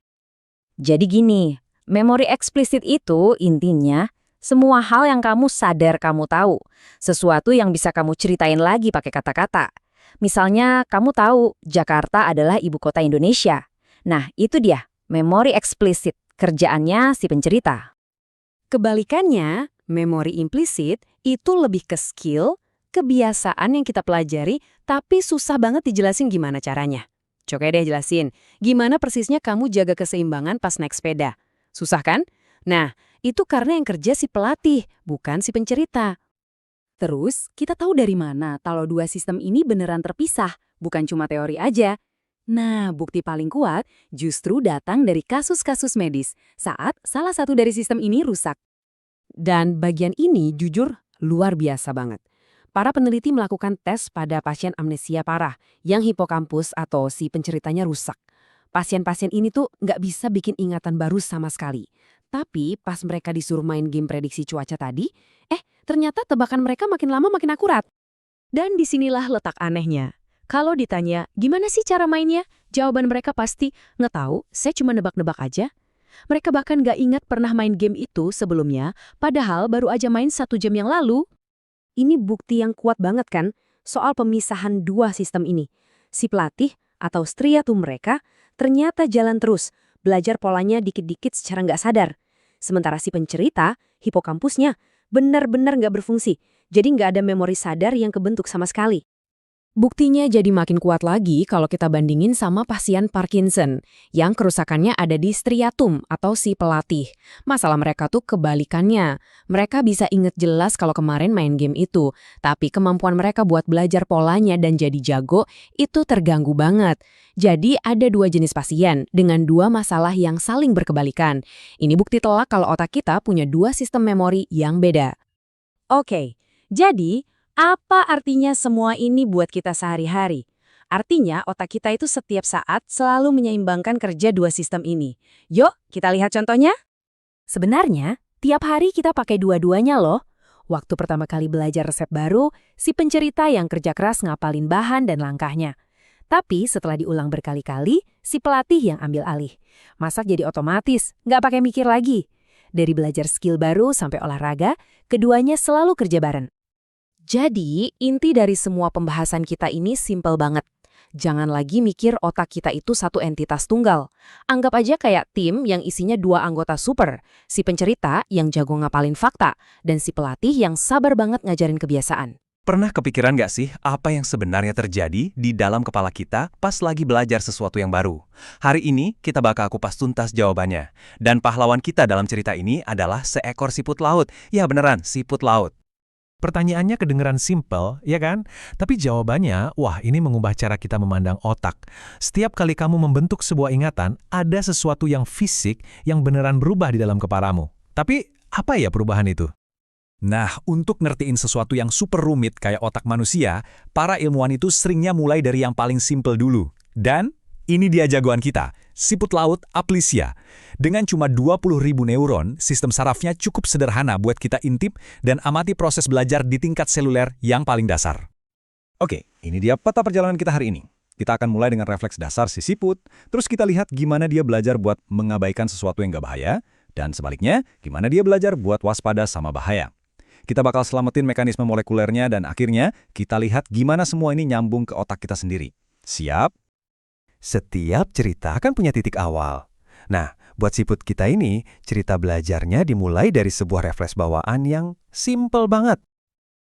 Jadi gini, memori eksplisit itu intinya semua hal yang kamu sadar kamu tahu, sesuatu yang bisa kamu ceritain lagi pakai kata-kata. Misalnya, kamu tahu Jakarta adalah ibu kota Indonesia. Nah, itu dia, memori eksplisit, kerjaannya si pencerita. Kebalikannya, memori implisit itu lebih ke skill, kebiasaan yang kita pelajari, tapi susah banget dijelasin gimana caranya. Coba deh jelasin, gimana persisnya kamu jaga keseimbangan pas naik sepeda. Susah kan? Nah, itu karena yang kerja si pelatih, bukan si pencerita. Terus, kita tahu dari mana kalau dua sistem ini beneran terpisah, bukan cuma teori aja. Nah, bukti paling kuat justru datang dari kasus-kasus medis saat salah satu dari sistem ini rusak. Dan bagian ini jujur luar biasa banget. Para peneliti melakukan tes pada pasien amnesia parah yang hipokampus atau si penceritanya rusak. Pasien-pasien ini tuh nggak bisa bikin ingatan baru sama sekali. Tapi pas mereka disuruh main game prediksi cuaca tadi, ternyata tebakan mereka makin lama makin akurat. Dan disinilah letak anehnya. Kalau ditanya, gimana sih cara mainnya? Jawaban mereka pasti, nggak tahu, saya cuma nebak-nebak aja. Mereka bahkan nggak ingat pernah main game itu sebelumnya, padahal baru aja main 1 jam yang lalu. Ini bukti yang kuat banget kan, soal pemisahan dua sistem ini. Si pelatih atau striatum mereka ternyata jalan terus, belajar polanya dikit-dikit secara nggak sadar. Sementara si pencerita, hipokampusnya, benar-benar nggak berfungsi, jadi nggak ada memori sadar yang kebentuk sama sekali. Buktinya jadi makin kuat lagi kalau kita bandingin sama pasien Parkinson, yang kerusakannya ada di striatum atau si pelatih. Masalah mereka tuh kebalikannya. Mereka bisa inget jelas kalau kemarin main game itu, tapi kemampuan mereka buat belajar polanya dan jadi jago itu terganggu banget. Jadi ada 2 jenis pasien dengan 2 masalah yang saling berkebalikan. Ini bukti telak kalau otak kita punya 2 sistem memori yang beda. Oke, jadi apa artinya semua ini buat kita sehari-hari? Artinya otak kita itu setiap saat selalu menyeimbangkan kerja 2 sistem ini. Yuk, kita lihat contohnya. Sebenarnya, tiap hari kita pakai dua-duanya loh. Waktu pertama kali belajar resep baru, si pencerita yang kerja keras ngapalin bahan dan langkahnya. Tapi setelah diulang berkali-kali, si pelatih yang ambil alih. Masak jadi otomatis, nggak pakai mikir lagi. Dari belajar skill baru sampai olahraga, keduanya selalu kerja bareng. Jadi, inti dari semua pembahasan kita ini simpel banget. Jangan lagi mikir otak kita itu satu entitas tunggal. Anggap aja kayak tim yang isinya 2 anggota super. Si pencerita yang jago ngapalin fakta, dan si pelatih yang sabar banget ngajarin kebiasaan. Pernah kepikiran nggak sih apa yang sebenarnya terjadi di dalam kepala kita pas lagi belajar sesuatu yang baru? Hari ini kita bakal kupas tuntas jawabannya. Dan pahlawan kita dalam cerita ini adalah seekor siput laut. Ya beneran, siput laut. Pertanyaannya kedengeran simpel, ya kan? Tapi jawabannya, wah ini mengubah cara kita memandang otak. Setiap kali kamu membentuk sebuah ingatan, ada sesuatu yang fisik yang beneran berubah di dalam kepalamu. Tapi, apa ya perubahan itu? Nah, untuk ngertiin sesuatu yang super rumit kayak otak manusia, para ilmuwan itu seringnya mulai dari yang paling simpel dulu. Dan, ini dia jagoan kita, siput laut Aplysia. Dengan cuma 20.000 neuron, sistem sarafnya cukup sederhana buat kita intip dan amati proses belajar di tingkat seluler yang paling dasar. Oke, ini dia peta perjalanan kita hari ini. Kita akan mulai dengan refleks dasar si siput, terus kita lihat gimana dia belajar buat mengabaikan sesuatu yang nggak bahaya, dan sebaliknya, gimana dia belajar buat waspada sama bahaya. Kita bakal selamatin mekanisme molekulernya dan akhirnya kita lihat gimana semua ini nyambung ke otak kita sendiri. Siap? Setiap cerita kan punya titik awal. Nah, buat siput kita ini, cerita belajarnya dimulai dari sebuah refleks bawaan yang simple banget.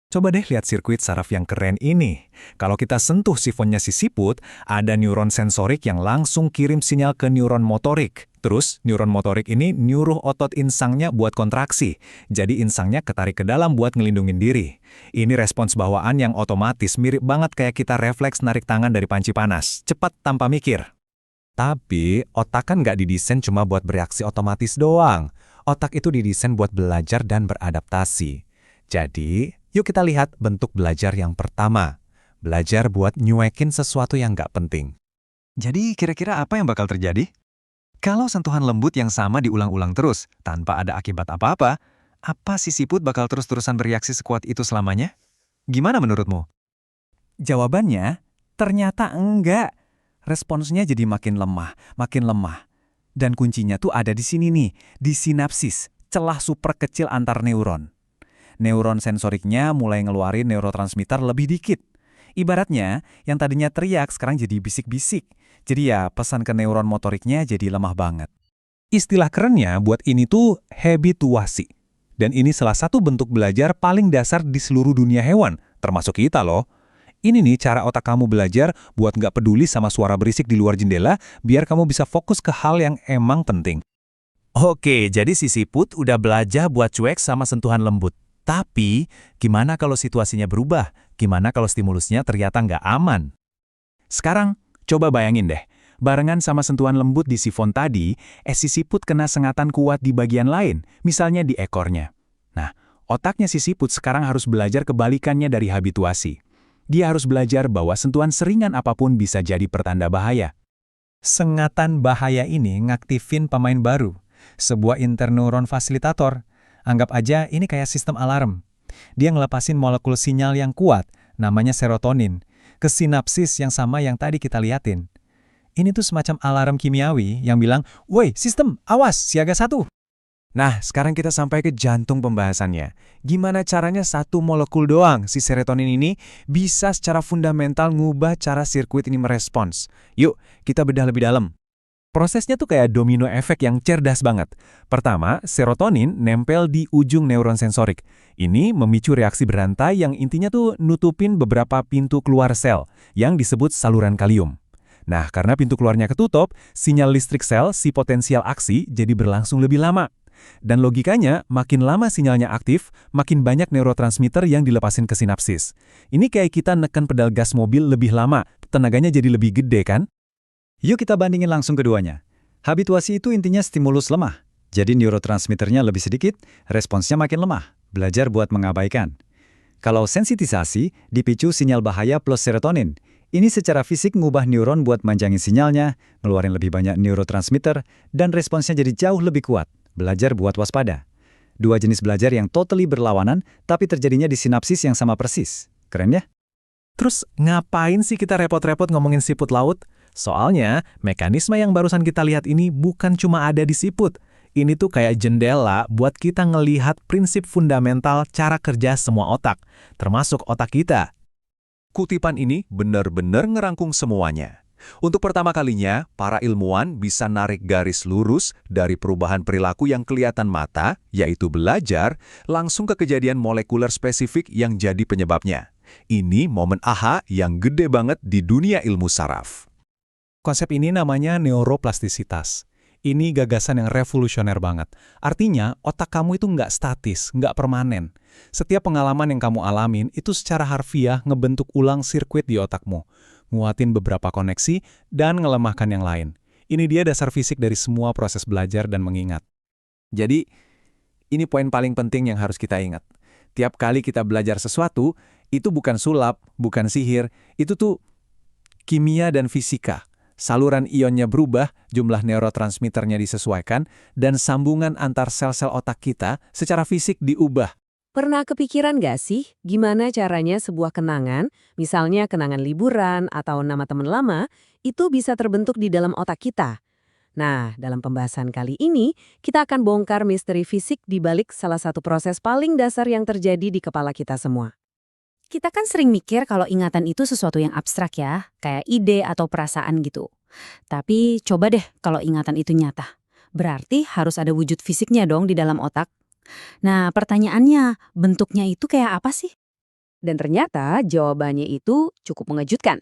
Coba deh lihat sirkuit saraf yang keren ini. Kalau kita sentuh sifonnya si siput, ada neuron sensorik yang langsung kirim sinyal ke neuron motorik. Terus, neuron motorik ini nyuruh otot insangnya buat kontraksi. Jadi insangnya ketarik ke dalam buat ngelindungin diri. Ini respons bawaan yang otomatis mirip banget kayak kita refleks narik tangan dari panci panas. Cepat tanpa mikir. Tapi, otak kan nggak didesain cuma buat bereaksi otomatis doang. Otak itu didesain buat belajar dan beradaptasi. Jadi, yuk kita lihat bentuk belajar yang pertama. Belajar buat nyuekin sesuatu yang nggak penting. Jadi, kira-kira apa yang bakal terjadi? Kalau sentuhan lembut yang sama diulang-ulang terus, tanpa ada akibat apa-apa, apa si siput bakal terus-terusan bereaksi sekuat itu selamanya? Gimana menurutmu? Jawabannya, ternyata enggak. Responsnya jadi makin lemah, makin lemah. Dan kuncinya tuh ada di sini nih, di sinapsis, celah super kecil antar neuron. Neuron sensoriknya mulai ngeluarin neurotransmitter lebih dikit. Ibaratnya, yang tadinya teriak sekarang jadi bisik-bisik. Jadi ya, pesan ke neuron motoriknya jadi lemah banget. Istilah kerennya buat ini tuh habituasi. Dan ini salah satu bentuk belajar paling dasar di seluruh dunia hewan, termasuk kita loh. Ini nih cara otak kamu belajar buat nggak peduli sama suara berisik di luar jendela, biar kamu bisa fokus ke hal yang emang penting. Oke, jadi si siput udah belajar buat cuek sama sentuhan lembut. Tapi, gimana kalau situasinya berubah? Gimana kalau stimulusnya ternyata nggak aman? Sekarang, coba bayangin deh. Barengan sama sentuhan lembut di sifon tadi, si siput kena sengatan kuat di bagian lain, misalnya di ekornya. Nah, otaknya si siput sekarang harus belajar kebalikannya dari habituasi. Dia harus belajar bahwa sentuhan seringan apapun bisa jadi pertanda bahaya. Sengatan bahaya ini ngaktifin pemain baru, sebuah interneuron fasilitator. Anggap aja ini kayak sistem alarm. Dia ngelepasin molekul sinyal yang kuat, namanya serotonin. ke sinapsis yang sama yang tadi kita liatin. Ini tuh semacam alarm kimiawi yang bilang, "Woi, sistem, awas, siaga 1." Nah, sekarang kita sampai ke jantung pembahasannya. Gimana caranya satu molekul doang si serotonin ini bisa secara fundamental ngubah cara sirkuit ini merespons? Yuk, kita bedah lebih dalam. Prosesnya tuh kayak domino efek yang cerdas banget. Pertama, serotonin nempel di ujung neuron sensorik. Ini memicu reaksi berantai yang intinya tuh nutupin beberapa pintu keluar sel yang disebut saluran kalium. Nah, karena pintu keluarnya ketutup, sinyal listrik sel si potensial aksi jadi berlangsung lebih lama. Dan logikanya, makin lama sinyalnya aktif, makin banyak neurotransmitter yang dilepasin ke sinapsis. Ini kayak kita neken pedal gas mobil lebih lama, tenaganya jadi lebih gede kan? Yuk kita bandingin langsung keduanya. Habituasi itu intinya stimulus lemah. Jadi neurotransmitternya lebih sedikit, responsnya makin lemah. Belajar buat mengabaikan. Kalau sensitisasi, dipicu sinyal bahaya plus serotonin. Ini secara fisik ngubah neuron buat manjangin sinyalnya, ngeluarin lebih banyak neurotransmitter, dan responsnya jadi jauh lebih kuat. Belajar buat waspada. Dua jenis belajar yang totally berlawanan, tapi terjadinya di sinapsis yang sama persis. Keren ya? Terus ngapain sih kita repot-repot ngomongin siput laut? Soalnya, mekanisme yang barusan kita lihat ini bukan cuma ada di siput. Ini tuh kayak jendela buat kita ngelihat prinsip fundamental cara kerja semua otak, termasuk otak kita. Kutipan ini benar-benar ngerangkum semuanya. Untuk pertama kalinya, para ilmuwan bisa narik garis lurus dari perubahan perilaku yang kelihatan mata, yaitu belajar, langsung ke kejadian molekuler spesifik yang jadi penyebabnya. Ini momen aha yang gede banget di dunia ilmu saraf. Konsep ini namanya neuroplastisitas. Ini gagasan yang revolusioner banget. Artinya, otak kamu itu nggak statis, nggak permanen. Setiap pengalaman yang kamu alamin itu secara harfiah ngebentuk ulang sirkuit di otakmu, nguatin beberapa koneksi, dan ngelemahkan yang lain. Ini dia dasar fisik dari semua proses belajar dan mengingat. Jadi, ini poin paling penting yang harus kita ingat. Tiap kali kita belajar sesuatu, itu bukan sulap, bukan sihir, itu tuh kimia dan fisika. Saluran ionnya berubah, jumlah neurotransmitternya disesuaikan, dan sambungan antar sel-sel otak kita secara fisik diubah. Pernah kepikiran gak sih gimana caranya sebuah kenangan, misalnya kenangan liburan atau nama teman lama, itu bisa terbentuk di dalam otak kita? Nah, dalam pembahasan kali ini, kita akan bongkar misteri fisik di balik salah satu proses paling dasar yang terjadi di kepala kita semua. Kita kan sering mikir kalau ingatan itu sesuatu yang abstrak ya, kayak ide atau perasaan gitu. Tapi coba deh kalau ingatan itu nyata. Berarti harus ada wujud fisiknya dong di dalam otak. Nah, pertanyaannya, bentuknya itu kayak apa sih? Dan ternyata jawabannya itu cukup mengejutkan.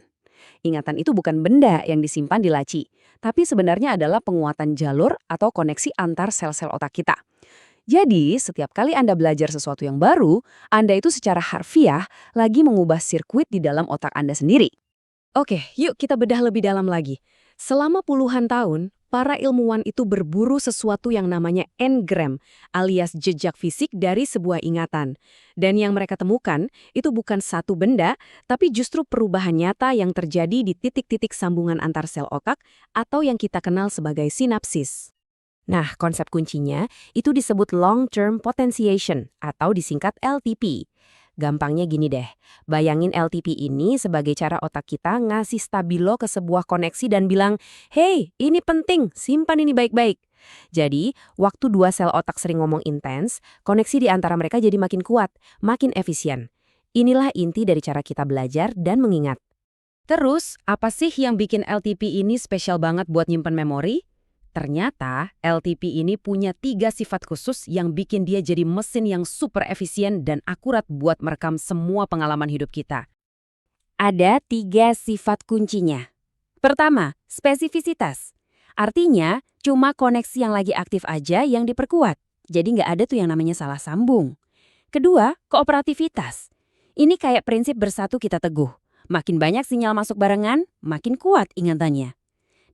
Ingatan itu bukan benda yang disimpan di laci, tapi sebenarnya adalah penguatan jalur atau koneksi antar sel-sel otak kita. Jadi, setiap kali Anda belajar sesuatu yang baru, Anda itu secara harfiah lagi mengubah sirkuit di dalam otak Anda sendiri. Oke, yuk kita bedah lebih dalam lagi. Selama puluhan tahun, para ilmuwan itu berburu sesuatu yang namanya engram, alias jejak fisik dari sebuah ingatan. Dan yang mereka temukan itu bukan satu benda, tapi justru perubahan nyata yang terjadi di titik-titik sambungan antar sel otak atau yang kita kenal sebagai sinapsis. Nah, konsep kuncinya itu disebut long-term potentiation atau disingkat LTP. Gampangnya gini deh, bayangin LTP ini sebagai cara otak kita ngasih stabilo ke sebuah koneksi dan bilang, "Hey, ini penting, simpan ini baik-baik." Jadi, waktu dua sel otak sering ngomong intens, koneksi di antara mereka jadi makin kuat, makin efisien. Inilah inti dari cara kita belajar dan mengingat. Terus, apa sih yang bikin LTP ini spesial banget buat nyimpen memori? Ternyata, LTP ini punya 3 sifat khusus yang bikin dia jadi mesin yang super efisien dan akurat buat merekam semua pengalaman hidup kita. Ada 3 sifat kuncinya. Pertama, spesifisitas. Artinya, cuma koneksi yang lagi aktif aja yang diperkuat. Jadi nggak ada tuh yang namanya salah sambung. Kedua, kooperativitas. Ini kayak prinsip bersatu kita teguh. Makin banyak sinyal masuk barengan, makin kuat ingatannya.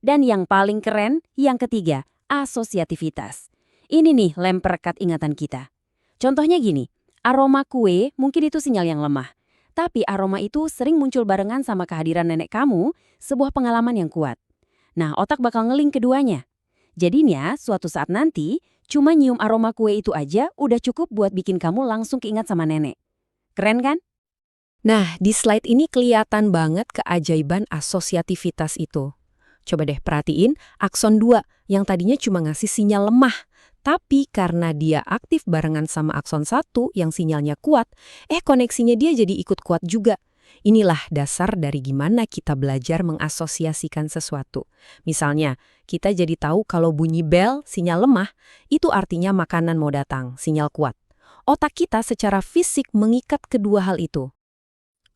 Dan yang paling keren, yang ketiga, asosiativitas. Ini nih lem perekat ingatan kita. Contohnya gini, aroma kue mungkin itu sinyal yang lemah. Tapi aroma itu sering muncul barengan sama kehadiran nenek kamu, sebuah pengalaman yang kuat. Nah, otak bakal ngeling keduanya. Jadinya, suatu saat nanti, cuma nyium aroma kue itu aja udah cukup buat bikin kamu langsung keingat sama nenek. Keren kan? Nah, di slide ini kelihatan banget keajaiban asosiativitas itu. Coba deh perhatiin akson 2 yang tadinya cuma ngasih sinyal lemah. Tapi karena dia aktif barengan sama akson 1 yang sinyalnya kuat, koneksinya dia jadi ikut kuat juga. Inilah dasar dari gimana kita belajar mengasosiasikan sesuatu. Misalnya, kita jadi tahu kalau bunyi bel, sinyal lemah, itu artinya makanan mau datang, sinyal kuat. Otak kita secara fisik mengikat kedua hal itu.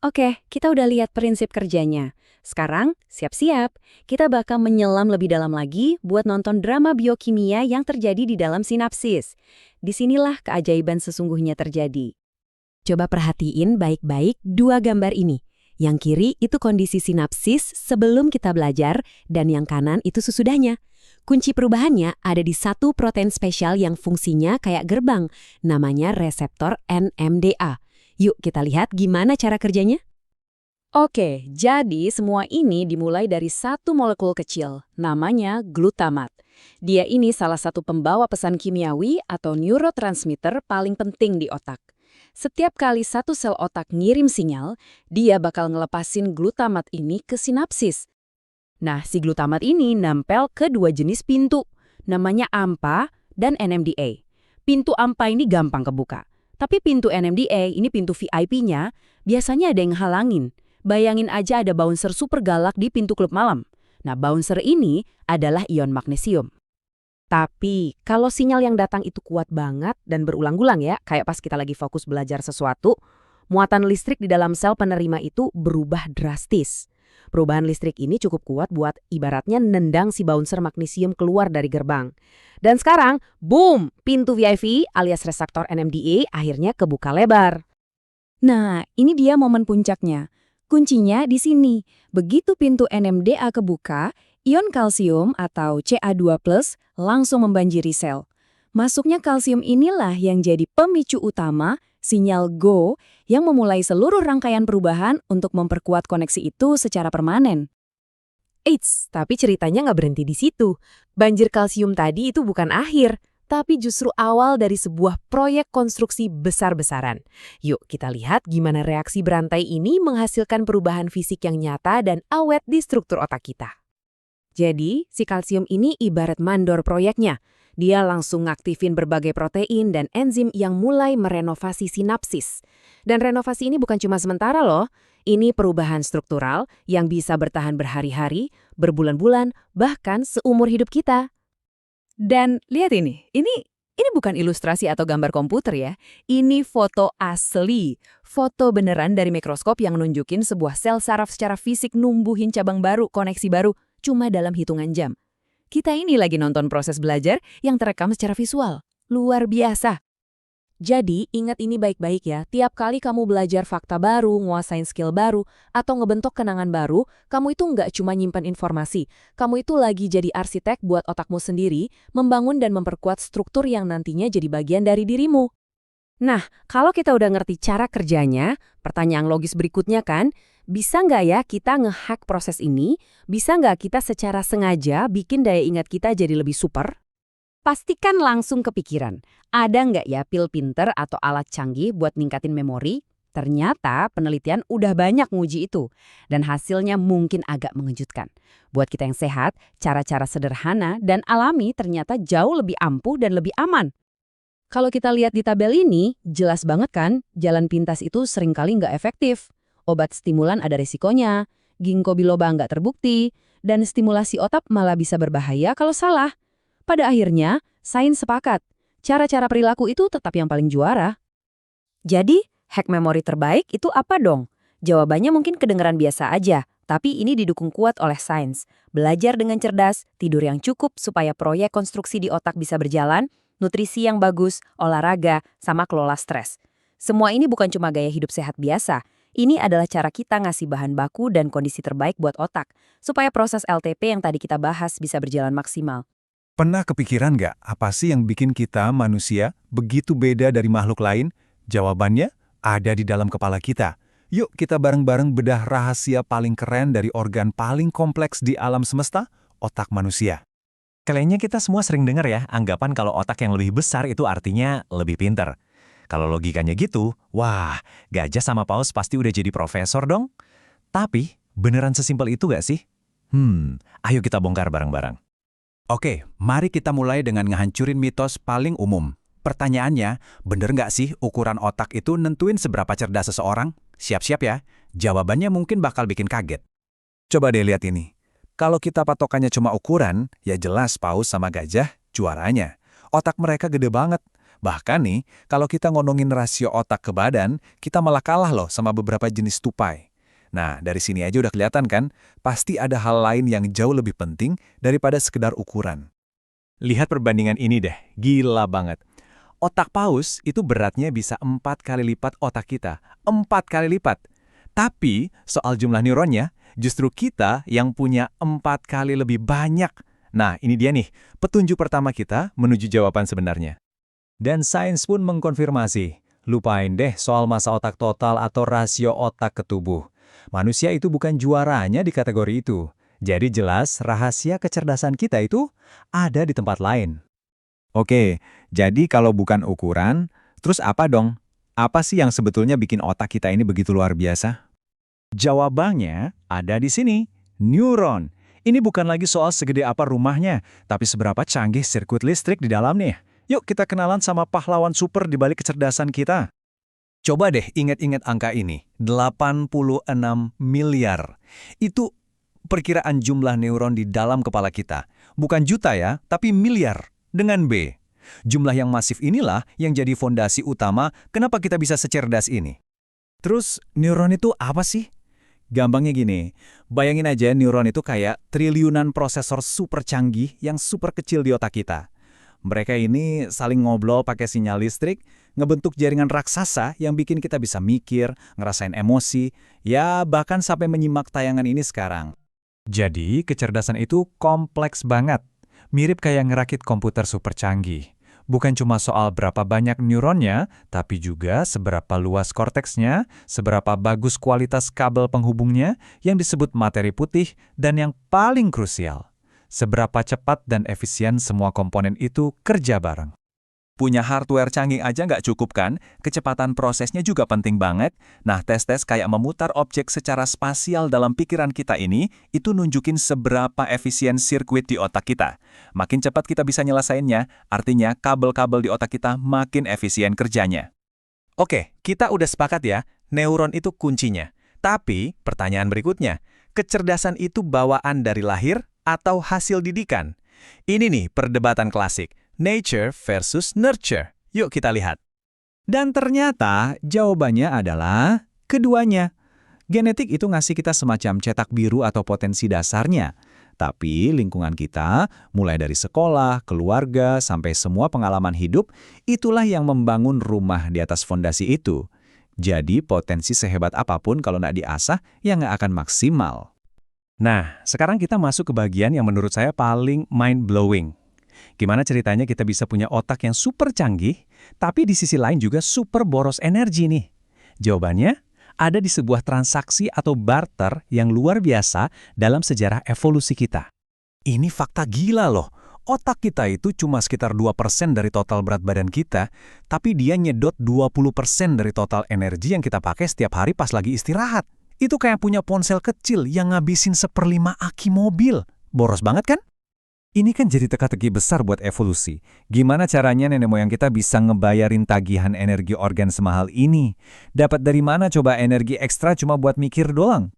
Oke, kita udah lihat prinsip kerjanya. Sekarang, siap-siap. Kita bakal menyelam lebih dalam lagi buat nonton drama biokimia yang terjadi di dalam sinapsis. Disinilah keajaiban sesungguhnya terjadi. Coba perhatiin baik-baik dua gambar ini. Yang kiri itu kondisi sinapsis sebelum kita belajar, dan yang kanan itu sesudahnya. Kunci perubahannya ada di satu protein spesial yang fungsinya kayak gerbang, namanya reseptor NMDA. Yuk kita lihat gimana cara kerjanya. Oke, jadi semua ini dimulai dari satu molekul kecil, namanya glutamat. Dia ini salah satu pembawa pesan kimiawi atau neurotransmitter paling penting di otak. Setiap kali satu sel otak ngirim sinyal, dia bakal ngelepasin glutamat ini ke sinapsis. Nah, si glutamat ini nempel ke dua jenis pintu, namanya AMPA dan NMDA. Pintu AMPA ini gampang kebuka. Tapi pintu NMDA, ini pintu VIP-nya, biasanya ada yang halangin. Bayangin aja ada bouncer super galak di pintu klub malam. Nah, bouncer ini adalah ion magnesium. Tapi, kalau sinyal yang datang itu kuat banget dan berulang-ulang ya, kayak pas kita lagi fokus belajar sesuatu, muatan listrik di dalam sel penerima itu berubah drastis. Perubahan listrik ini cukup kuat buat ibaratnya nendang si bouncer magnesium keluar dari gerbang. Dan sekarang, boom, pintu VIP alias reseptor NMDA akhirnya kebuka lebar. Nah, ini dia momen puncaknya. Kuncinya di sini. Begitu pintu NMDA kebuka, ion kalsium atau Ca2+ langsung membanjiri sel. Masuknya kalsium inilah yang jadi pemicu utama sinyal go yang memulai seluruh rangkaian perubahan untuk memperkuat koneksi itu secara permanen. Eits, tapi ceritanya nggak berhenti di situ. Banjir kalsium tadi itu bukan akhir, tapi justru awal dari sebuah proyek konstruksi besar-besaran. Yuk kita lihat gimana reaksi berantai ini menghasilkan perubahan fisik yang nyata dan awet di struktur otak kita. Jadi, si kalsium ini ibarat mandor proyeknya. Dia langsung ngaktifin berbagai protein dan enzim yang mulai merenovasi sinapsis. Dan renovasi ini bukan cuma sementara loh. Ini perubahan struktural yang bisa bertahan berhari-hari, berbulan-bulan, bahkan seumur hidup kita. Dan lihat ini bukan ilustrasi atau gambar komputer ya. Ini foto asli. Foto beneran dari mikroskop yang nunjukin sebuah sel saraf secara fisik numbuhin cabang baru, koneksi baru, cuma dalam hitungan jam. Kita ini lagi nonton proses belajar yang terekam secara visual. Luar biasa. Jadi, ingat ini baik-baik ya. Tiap kali kamu belajar fakta baru, nguasain skill baru, atau ngebentuk kenangan baru, kamu itu nggak cuma nyimpan informasi. Kamu itu lagi jadi arsitek buat otakmu sendiri, membangun dan memperkuat struktur yang nantinya jadi bagian dari dirimu. Nah, kalau kita udah ngerti cara kerjanya, pertanyaan logis berikutnya kan, bisa nggak ya kita nge-hack proses ini? Bisa nggak kita secara sengaja bikin daya ingat kita jadi lebih super? Pastikan langsung kepikiran, ada nggak ya pil pinter atau alat canggih buat ningkatin memori? Ternyata penelitian udah banyak nguji itu, dan hasilnya mungkin agak mengejutkan. Buat kita yang sehat, cara-cara sederhana dan alami ternyata jauh lebih ampuh dan lebih aman. Kalau kita lihat di tabel ini, jelas banget kan, jalan pintas itu seringkali nggak efektif. Obat stimulan ada risikonya, ginkgo biloba nggak terbukti, dan stimulasi otak malah bisa berbahaya kalau salah. Pada akhirnya, sains sepakat, cara-cara perilaku itu tetap yang paling juara. Jadi, hack memori terbaik itu apa dong? Jawabannya mungkin kedengeran biasa aja, tapi ini didukung kuat oleh sains. Belajar dengan cerdas, tidur yang cukup supaya proyek konstruksi di otak bisa berjalan, nutrisi yang bagus, olahraga, sama kelola stres. Semua ini bukan cuma gaya hidup sehat biasa. Ini adalah cara kita ngasih bahan baku dan kondisi terbaik buat otak, supaya proses LTP yang tadi kita bahas bisa berjalan maksimal. Pernah kepikiran nggak apa sih yang bikin kita, manusia, begitu beda dari makhluk lain? Jawabannya ada di dalam kepala kita. Yuk kita bareng-bareng bedah rahasia paling keren dari organ paling kompleks di alam semesta, otak manusia. Kayaknya kita semua sering dengar ya, anggapan kalau otak yang lebih besar itu artinya lebih pinter. Kalau logikanya gitu, wah, gajah sama paus pasti udah jadi profesor dong. Tapi, beneran sesimpel itu gak sih? Ayo kita bongkar bareng-bareng. Oke, mari kita mulai dengan ngehancurin mitos paling umum. Pertanyaannya, bener nggak sih ukuran otak itu nentuin seberapa cerdas seseorang? Siap-siap ya, jawabannya mungkin bakal bikin kaget. Coba deh lihat ini. Kalau kita patokannya cuma ukuran, ya jelas paus sama gajah juaranya. Otak mereka gede banget. Bahkan nih, kalau kita ngomongin rasio otak ke badan, kita malah kalah loh sama beberapa jenis tupai. Nah, dari sini aja udah kelihatan kan, pasti ada hal lain yang jauh lebih penting daripada sekedar ukuran. Lihat perbandingan ini deh, gila banget. Otak paus itu beratnya bisa 4 kali lipat otak kita. 4 kali lipat. Tapi, soal jumlah neuronnya, justru kita yang punya 4 kali lebih banyak. Nah, ini dia nih, petunjuk pertama kita menuju jawaban sebenarnya. Dan sains pun mengkonfirmasi. Lupain deh soal massa otak total atau rasio otak ke tubuh. Manusia itu bukan juaranya di kategori itu. Jadi jelas rahasia kecerdasan kita itu ada di tempat lain. Oke, jadi kalau bukan ukuran, terus apa dong? Apa sih yang sebetulnya bikin otak kita ini begitu luar biasa? Jawabannya ada di sini, neuron. Ini bukan lagi soal segede apa rumahnya, tapi seberapa canggih sirkuit listrik di dalamnya. Yuk kita kenalan sama pahlawan super di balik kecerdasan kita. Coba deh ingat-ingat angka ini, 86 miliar. Itu perkiraan jumlah neuron di dalam kepala kita. Bukan juta ya, tapi miliar, dengan B. Jumlah yang masif inilah yang jadi fondasi utama kenapa kita bisa secerdas ini. Terus, neuron itu apa sih? Gampangnya gini, bayangin aja neuron itu kayak triliunan prosesor super canggih yang super kecil di otak kita. Mereka ini saling ngobrol pakai sinyal listrik, ngebentuk jaringan raksasa yang bikin kita bisa mikir, ngerasain emosi, ya bahkan sampai menyimak tayangan ini sekarang. Jadi, kecerdasan itu kompleks banget. Mirip kayak ngerakit komputer super canggih. Bukan cuma soal berapa banyak neuronnya, tapi juga seberapa luas korteksnya, seberapa bagus kualitas kabel penghubungnya yang disebut materi putih, dan yang paling krusial, seberapa cepat dan efisien semua komponen itu kerja bareng. Punya hardware canggih aja nggak cukup kan? Kecepatan prosesnya juga penting banget. Nah, tes-tes kayak memutar objek secara spasial dalam pikiran kita ini, itu nunjukin seberapa efisien sirkuit di otak kita. Makin cepat kita bisa nyelesainnya, artinya kabel-kabel di otak kita makin efisien kerjanya. Oke, kita udah sepakat ya, neuron itu kuncinya. Tapi, pertanyaan berikutnya, kecerdasan itu bawaan dari lahir atau hasil didikan? Ini nih perdebatan klasik. Nature versus nurture. Yuk kita lihat. Dan ternyata jawabannya adalah keduanya. Genetik itu ngasih kita semacam cetak biru atau potensi dasarnya. Tapi lingkungan kita, mulai dari sekolah, keluarga, sampai semua pengalaman hidup, itulah yang membangun rumah di atas fondasi itu. Jadi potensi sehebat apapun kalau nggak diasah, ya nggak akan maksimal. Nah, sekarang kita masuk ke bagian yang menurut saya paling mind-blowing. Gimana ceritanya kita bisa punya otak yang super canggih, tapi di sisi lain juga super boros energi nih? Jawabannya ada di sebuah transaksi atau barter yang luar biasa dalam sejarah evolusi kita. Ini fakta gila loh. Otak kita itu cuma sekitar 2% dari total berat badan kita, tapi dia nyedot 20% dari total energi yang kita pakai setiap hari pas lagi istirahat. Itu kayak punya ponsel kecil yang ngabisin 1/5 aki mobil. Boros banget kan? Ini kan jadi teka-teki besar buat evolusi. Gimana caranya nenek moyang kita bisa ngebayarin tagihan energi organ semahal ini? Dapat dari mana coba energi ekstra cuma buat mikir doang?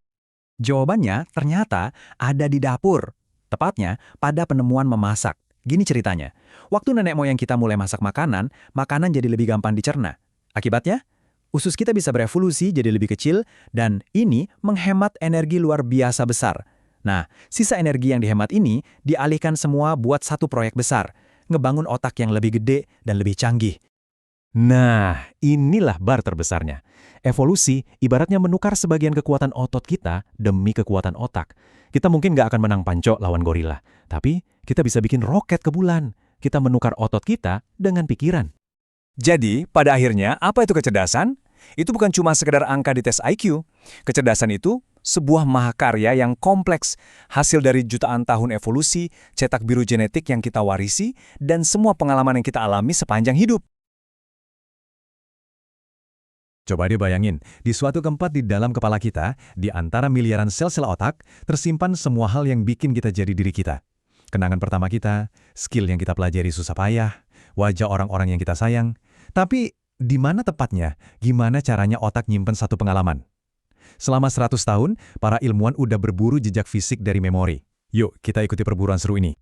Jawabannya ternyata ada di dapur. Tepatnya pada penemuan memasak. Gini ceritanya, waktu nenek moyang kita mulai masak makanan, makanan jadi lebih gampang dicerna. Akibatnya, usus kita bisa berevolusi jadi lebih kecil, dan ini menghemat energi luar biasa besar. Nah, sisa energi yang dihemat ini dialihkan semua buat satu proyek besar, ngebangun otak yang lebih gede dan lebih canggih. Nah, inilah bar terbesarnya. Evolusi ibaratnya menukar sebagian kekuatan otot kita demi kekuatan otak. Kita mungkin nggak akan menang panco lawan gorila, tapi kita bisa bikin roket ke bulan. Kita menukar otot kita dengan pikiran. Jadi, pada akhirnya, apa itu kecerdasan? Itu bukan cuma sekedar angka di tes IQ. Kecerdasan itu sebuah mahakarya yang kompleks, hasil dari jutaan tahun evolusi, cetak biru genetik yang kita warisi, dan semua pengalaman yang kita alami sepanjang hidup. Coba deh bayangin, di suatu tempat di dalam kepala kita, di antara miliaran sel-sel otak, tersimpan semua hal yang bikin kita jadi diri kita. Kenangan pertama kita, skill yang kita pelajari susah payah, wajah orang-orang yang kita sayang. Tapi, di mana tepatnya? Gimana caranya otak nyimpen satu pengalaman? Selama 100 tahun, para ilmuwan udah berburu jejak fisik dari memori. Yuk, kita ikuti perburuan seru ini.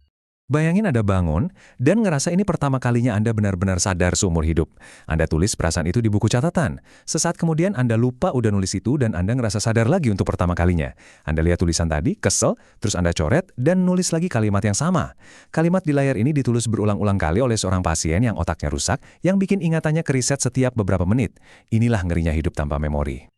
Bayangin Anda bangun, dan ngerasa ini pertama kalinya Anda benar-benar sadar seumur hidup. Anda tulis perasaan itu di buku catatan. Sesaat kemudian Anda lupa udah nulis itu dan Anda ngerasa sadar lagi untuk pertama kalinya. Anda lihat tulisan tadi, kesel, terus Anda coret, dan nulis lagi kalimat yang sama. Kalimat di layar ini ditulis berulang-ulang kali oleh seorang pasien yang otaknya rusak, yang bikin ingatannya keriset setiap beberapa menit. Inilah ngerinya hidup tanpa memori.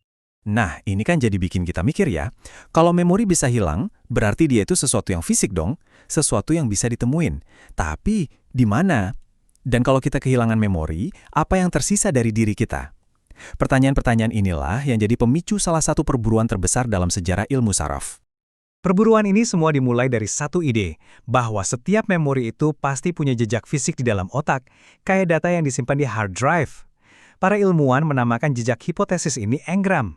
Nah, ini kan jadi bikin kita mikir ya, kalau memori bisa hilang, berarti dia itu sesuatu yang fisik dong, sesuatu yang bisa ditemuin. Tapi, di mana? Dan kalau kita kehilangan memori, apa yang tersisa dari diri kita? Pertanyaan-pertanyaan inilah yang jadi pemicu salah satu perburuan terbesar dalam sejarah ilmu saraf. Perburuan ini semua dimulai dari satu ide, bahwa setiap memori itu pasti punya jejak fisik di dalam otak, kayak data yang disimpan di hard drive. Para ilmuwan menamakan jejak hipotesis ini engram.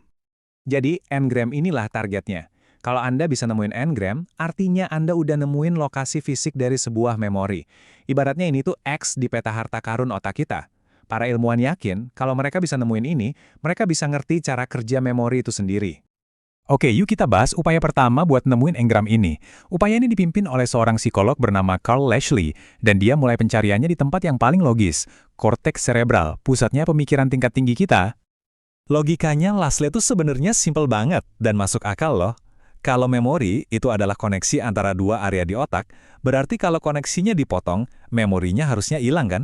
Jadi, engram inilah targetnya. Kalau Anda bisa nemuin engram, artinya Anda udah nemuin lokasi fisik dari sebuah memori. Ibaratnya ini tuh X di peta harta karun otak kita. Para ilmuwan yakin, kalau mereka bisa nemuin ini, mereka bisa ngerti cara kerja memori itu sendiri. Oke, yuk kita bahas upaya pertama buat nemuin engram ini. Upaya ini dipimpin oleh seorang psikolog bernama Carl Lashley, dan dia mulai pencariannya di tempat yang paling logis, korteks cerebral, pusatnya pemikiran tingkat tinggi kita. Logikanya Lashley itu sebenarnya simpel banget dan masuk akal loh. Kalau memori itu adalah koneksi antara dua area di otak, berarti kalau koneksinya dipotong, memorinya harusnya hilang kan?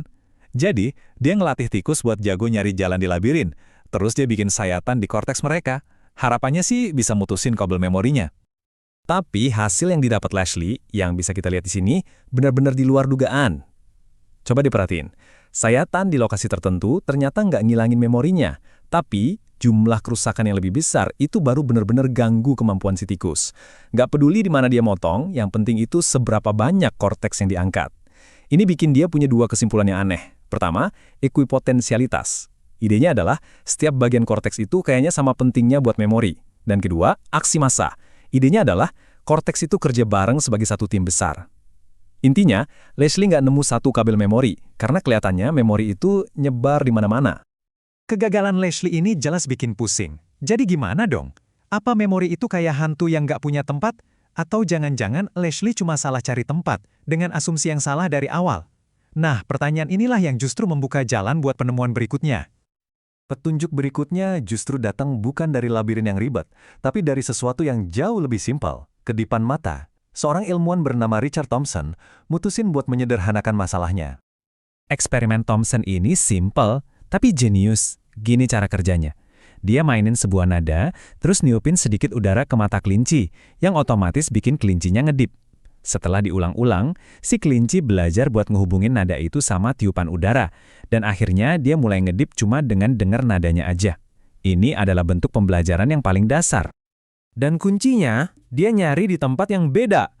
Jadi, dia ngelatih tikus buat jago nyari jalan di labirin, terus dia bikin sayatan di korteks mereka. Harapannya sih bisa mutusin kabel memorinya. Tapi hasil yang didapat Lashley, yang bisa kita lihat di sini, benar-benar di luar dugaan. Coba diperhatiin, sayatan di lokasi tertentu ternyata nggak ngilangin memorinya, tapi jumlah kerusakan yang lebih besar itu baru benar-benar ganggu kemampuan si tikus. Nggak peduli di mana dia motong, yang penting itu seberapa banyak korteks yang diangkat. Ini bikin dia punya dua kesimpulan yang aneh. Pertama, ekuipotensialitas. Idenya adalah setiap bagian korteks itu kayaknya sama pentingnya buat memori. Dan kedua, aksi massa. Idenya adalah korteks itu kerja bareng sebagai satu tim besar. Intinya, Lashley nggak nemu satu kabel memori, karena kelihatannya memori itu nyebar di mana-mana. Kegagalan Lashley ini jelas bikin pusing. Jadi gimana dong? Apa memori itu kayak hantu yang nggak punya tempat? Atau jangan-jangan Lashley cuma salah cari tempat dengan asumsi yang salah dari awal? Nah, pertanyaan inilah yang justru membuka jalan buat penemuan berikutnya. Petunjuk berikutnya justru datang bukan dari labirin yang ribet, tapi dari sesuatu yang jauh lebih simpel, kedipan mata. Seorang ilmuwan bernama Richard Thompson mutusin buat menyederhanakan masalahnya. Eksperimen Thompson ini simple, tapi jenius. Gini cara kerjanya. Dia mainin sebuah nada, terus niupin sedikit udara ke mata kelinci, yang otomatis bikin kelincinya ngedip. Setelah diulang-ulang, si kelinci belajar buat ngehubungin nada itu sama tiupan udara, dan akhirnya dia mulai ngedip cuma dengan dengar nadanya aja. Ini adalah bentuk pembelajaran yang paling dasar. Dan kuncinya, dia nyari di tempat yang beda.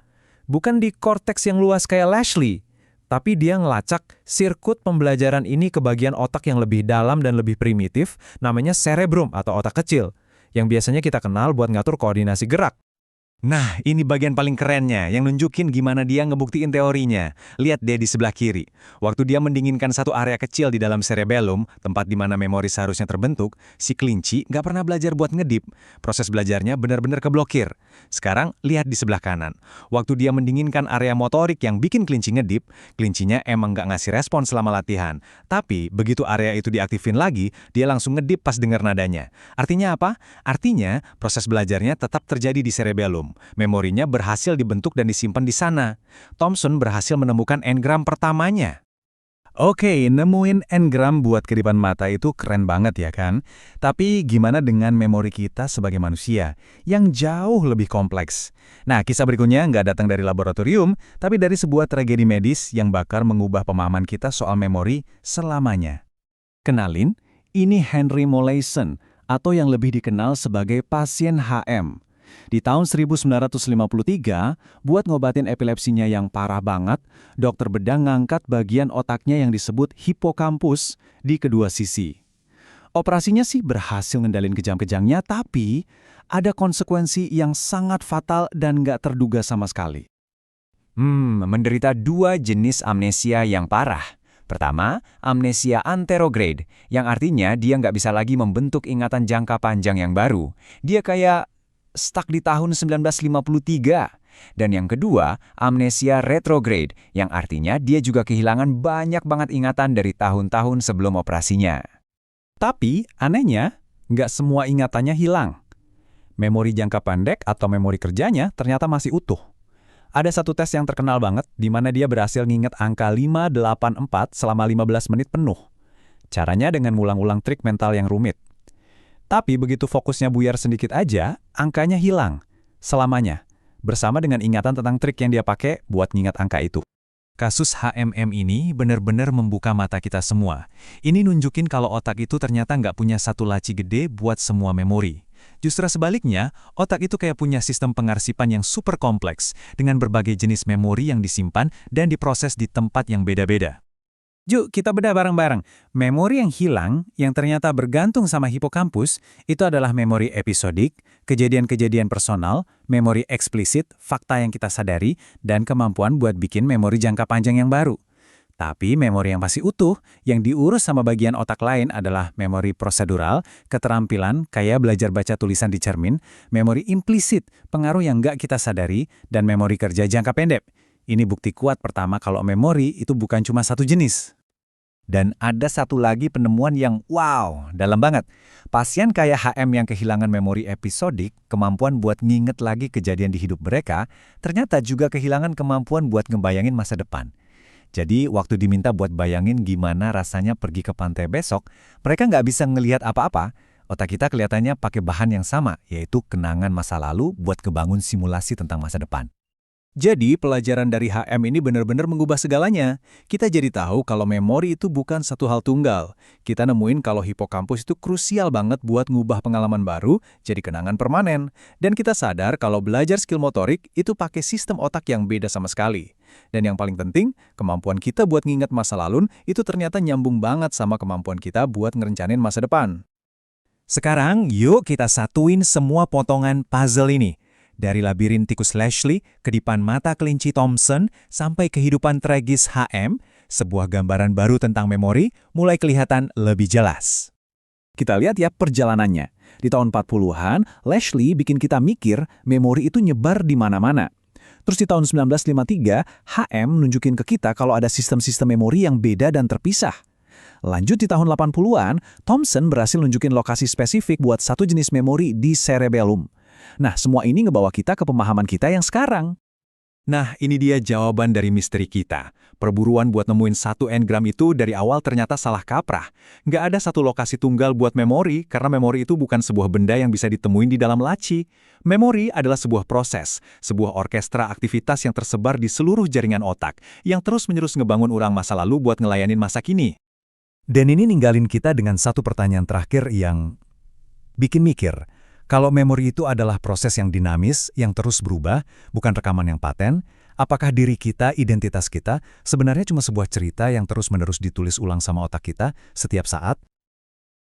Bukan di korteks yang luas kayak Lashley, tapi dia ngelacak sirkuit pembelajaran ini ke bagian otak yang lebih dalam dan lebih primitif, namanya cerebrum atau otak kecil, yang biasanya kita kenal buat ngatur koordinasi gerak. Nah, ini bagian paling kerennya, yang nunjukin gimana dia ngebuktiin teorinya. Lihat deh di sebelah kiri. Waktu dia mendinginkan satu area kecil di dalam cerebellum, tempat di mana memori seharusnya terbentuk, si kelinci nggak pernah belajar buat ngedip. Proses belajarnya benar-benar keblokir. Sekarang, lihat di sebelah kanan. Waktu dia mendinginkan area motorik yang bikin kelinci ngedip, kelincinya emang nggak ngasih respon selama latihan. Tapi, begitu area itu diaktifin lagi, dia langsung ngedip pas dengar nadanya. Artinya apa? Artinya, proses belajarnya tetap terjadi di cerebellum. Memorinya berhasil dibentuk dan disimpan di sana. Thompson berhasil menemukan engram pertamanya. Oke, nemuin engram buat kedipan mata itu keren banget ya kan? Tapi gimana dengan memori kita sebagai manusia yang jauh lebih kompleks? Nah, kisah berikutnya nggak datang dari laboratorium, tapi dari sebuah tragedi medis yang bakal mengubah pemahaman kita soal memori selamanya. Kenalin, ini Henry Molaison, atau yang lebih dikenal sebagai pasien HM. Di tahun 1953, buat ngobatin epilepsinya yang parah banget, dokter bedah ngangkat bagian otaknya yang disebut hipokampus di kedua sisi. Operasinya sih berhasil ngendalin kejang-kejangnya, tapi ada konsekuensi yang sangat fatal dan nggak terduga sama sekali. Menderita 2 jenis amnesia yang parah. Pertama, amnesia anterograde, yang artinya dia nggak bisa lagi membentuk ingatan jangka panjang yang baru. Dia kayak stuck di tahun 1953. Dan yang kedua, amnesia retrograde, yang artinya dia juga kehilangan banyak banget ingatan dari tahun-tahun sebelum operasinya. Tapi, anehnya, nggak semua ingatannya hilang. Memori jangka pendek atau memori kerjanya ternyata masih utuh. Ada satu tes yang terkenal banget di mana dia berhasil nginget angka 584 selama 15 menit penuh. Caranya dengan ngulang-ulang trik mental yang rumit. Tapi begitu fokusnya buyar sedikit aja, angkanya hilang. Selamanya. Bersama dengan ingatan tentang trik yang dia pakai buat ngingat angka itu. Kasus HMM ini benar-benar membuka mata kita semua. Ini nunjukin kalau otak itu ternyata nggak punya satu laci gede buat semua memori. Justru sebaliknya, otak itu kayak punya sistem pengarsipan yang super kompleks, dengan berbagai jenis memori yang disimpan dan diproses di tempat yang beda-beda. Yuk, kita bedah bareng-bareng. Memori yang hilang, yang ternyata bergantung sama hipokampus, itu adalah memori episodik, kejadian-kejadian personal, memori eksplisit, fakta yang kita sadari, dan kemampuan buat bikin memori jangka panjang yang baru. Tapi memori yang masih utuh, yang diurus sama bagian otak lain adalah memori prosedural, keterampilan, kayak belajar baca tulisan di cermin, memori implisit, pengaruh yang nggak kita sadari, dan memori kerja jangka pendek. Ini bukti kuat pertama kalau memori itu bukan cuma satu jenis. Dan ada satu lagi penemuan yang wow, dalam banget. Pasien kayak HM yang kehilangan memori episodik, kemampuan buat nginget lagi kejadian di hidup mereka, ternyata juga kehilangan kemampuan buat ngebayangin masa depan. Jadi, waktu diminta buat bayangin gimana rasanya pergi ke pantai besok, mereka nggak bisa ngelihat apa-apa. Otak kita kelihatannya pakai bahan yang sama, yaitu kenangan masa lalu buat kebangun simulasi tentang masa depan. Jadi, pelajaran dari HM ini benar-benar mengubah segalanya. Kita jadi tahu kalau memori itu bukan satu hal tunggal. Kita nemuin kalau hipokampus itu krusial banget buat ngubah pengalaman baru jadi kenangan permanen. Dan kita sadar kalau belajar skill motorik itu pakai sistem otak yang beda sama sekali. Dan yang paling penting, kemampuan kita buat nginget masa lalu itu ternyata nyambung banget sama kemampuan kita buat ngerencanain masa depan. Sekarang, yuk kita satuin semua potongan puzzle ini. Dari labirin tikus Lashley, kedipan mata kelinci Thompson, sampai kehidupan tragis HM, sebuah gambaran baru tentang memori mulai kelihatan lebih jelas. Kita lihat ya perjalanannya. Di tahun 40-an, Lashley bikin kita mikir memori itu nyebar di mana-mana. Terus di tahun 1953, HM nunjukin ke kita kalau ada sistem-sistem memori yang beda dan terpisah. Lanjut di tahun 80-an, Thompson berhasil nunjukin lokasi spesifik buat satu jenis memori di cerebellum. Nah, semua ini ngebawa kita ke pemahaman kita yang sekarang. Nah, ini dia jawaban dari misteri kita. Perburuan buat nemuin satu engram itu dari awal ternyata salah kaprah. Nggak ada satu lokasi tunggal buat memori, karena memori itu bukan sebuah benda yang bisa ditemuin di dalam laci. Memori adalah sebuah proses, sebuah orkestra aktivitas yang tersebar di seluruh jaringan otak, yang terus-menerus ngebangun ulang masa lalu buat ngelayanin masa kini. Dan ini ninggalin kita dengan satu pertanyaan terakhir yang bikin mikir. Kalau memori itu adalah proses yang dinamis, yang terus berubah, bukan rekaman yang paten, apakah diri kita, identitas kita, sebenarnya cuma sebuah cerita yang terus-menerus ditulis ulang sama otak kita setiap saat?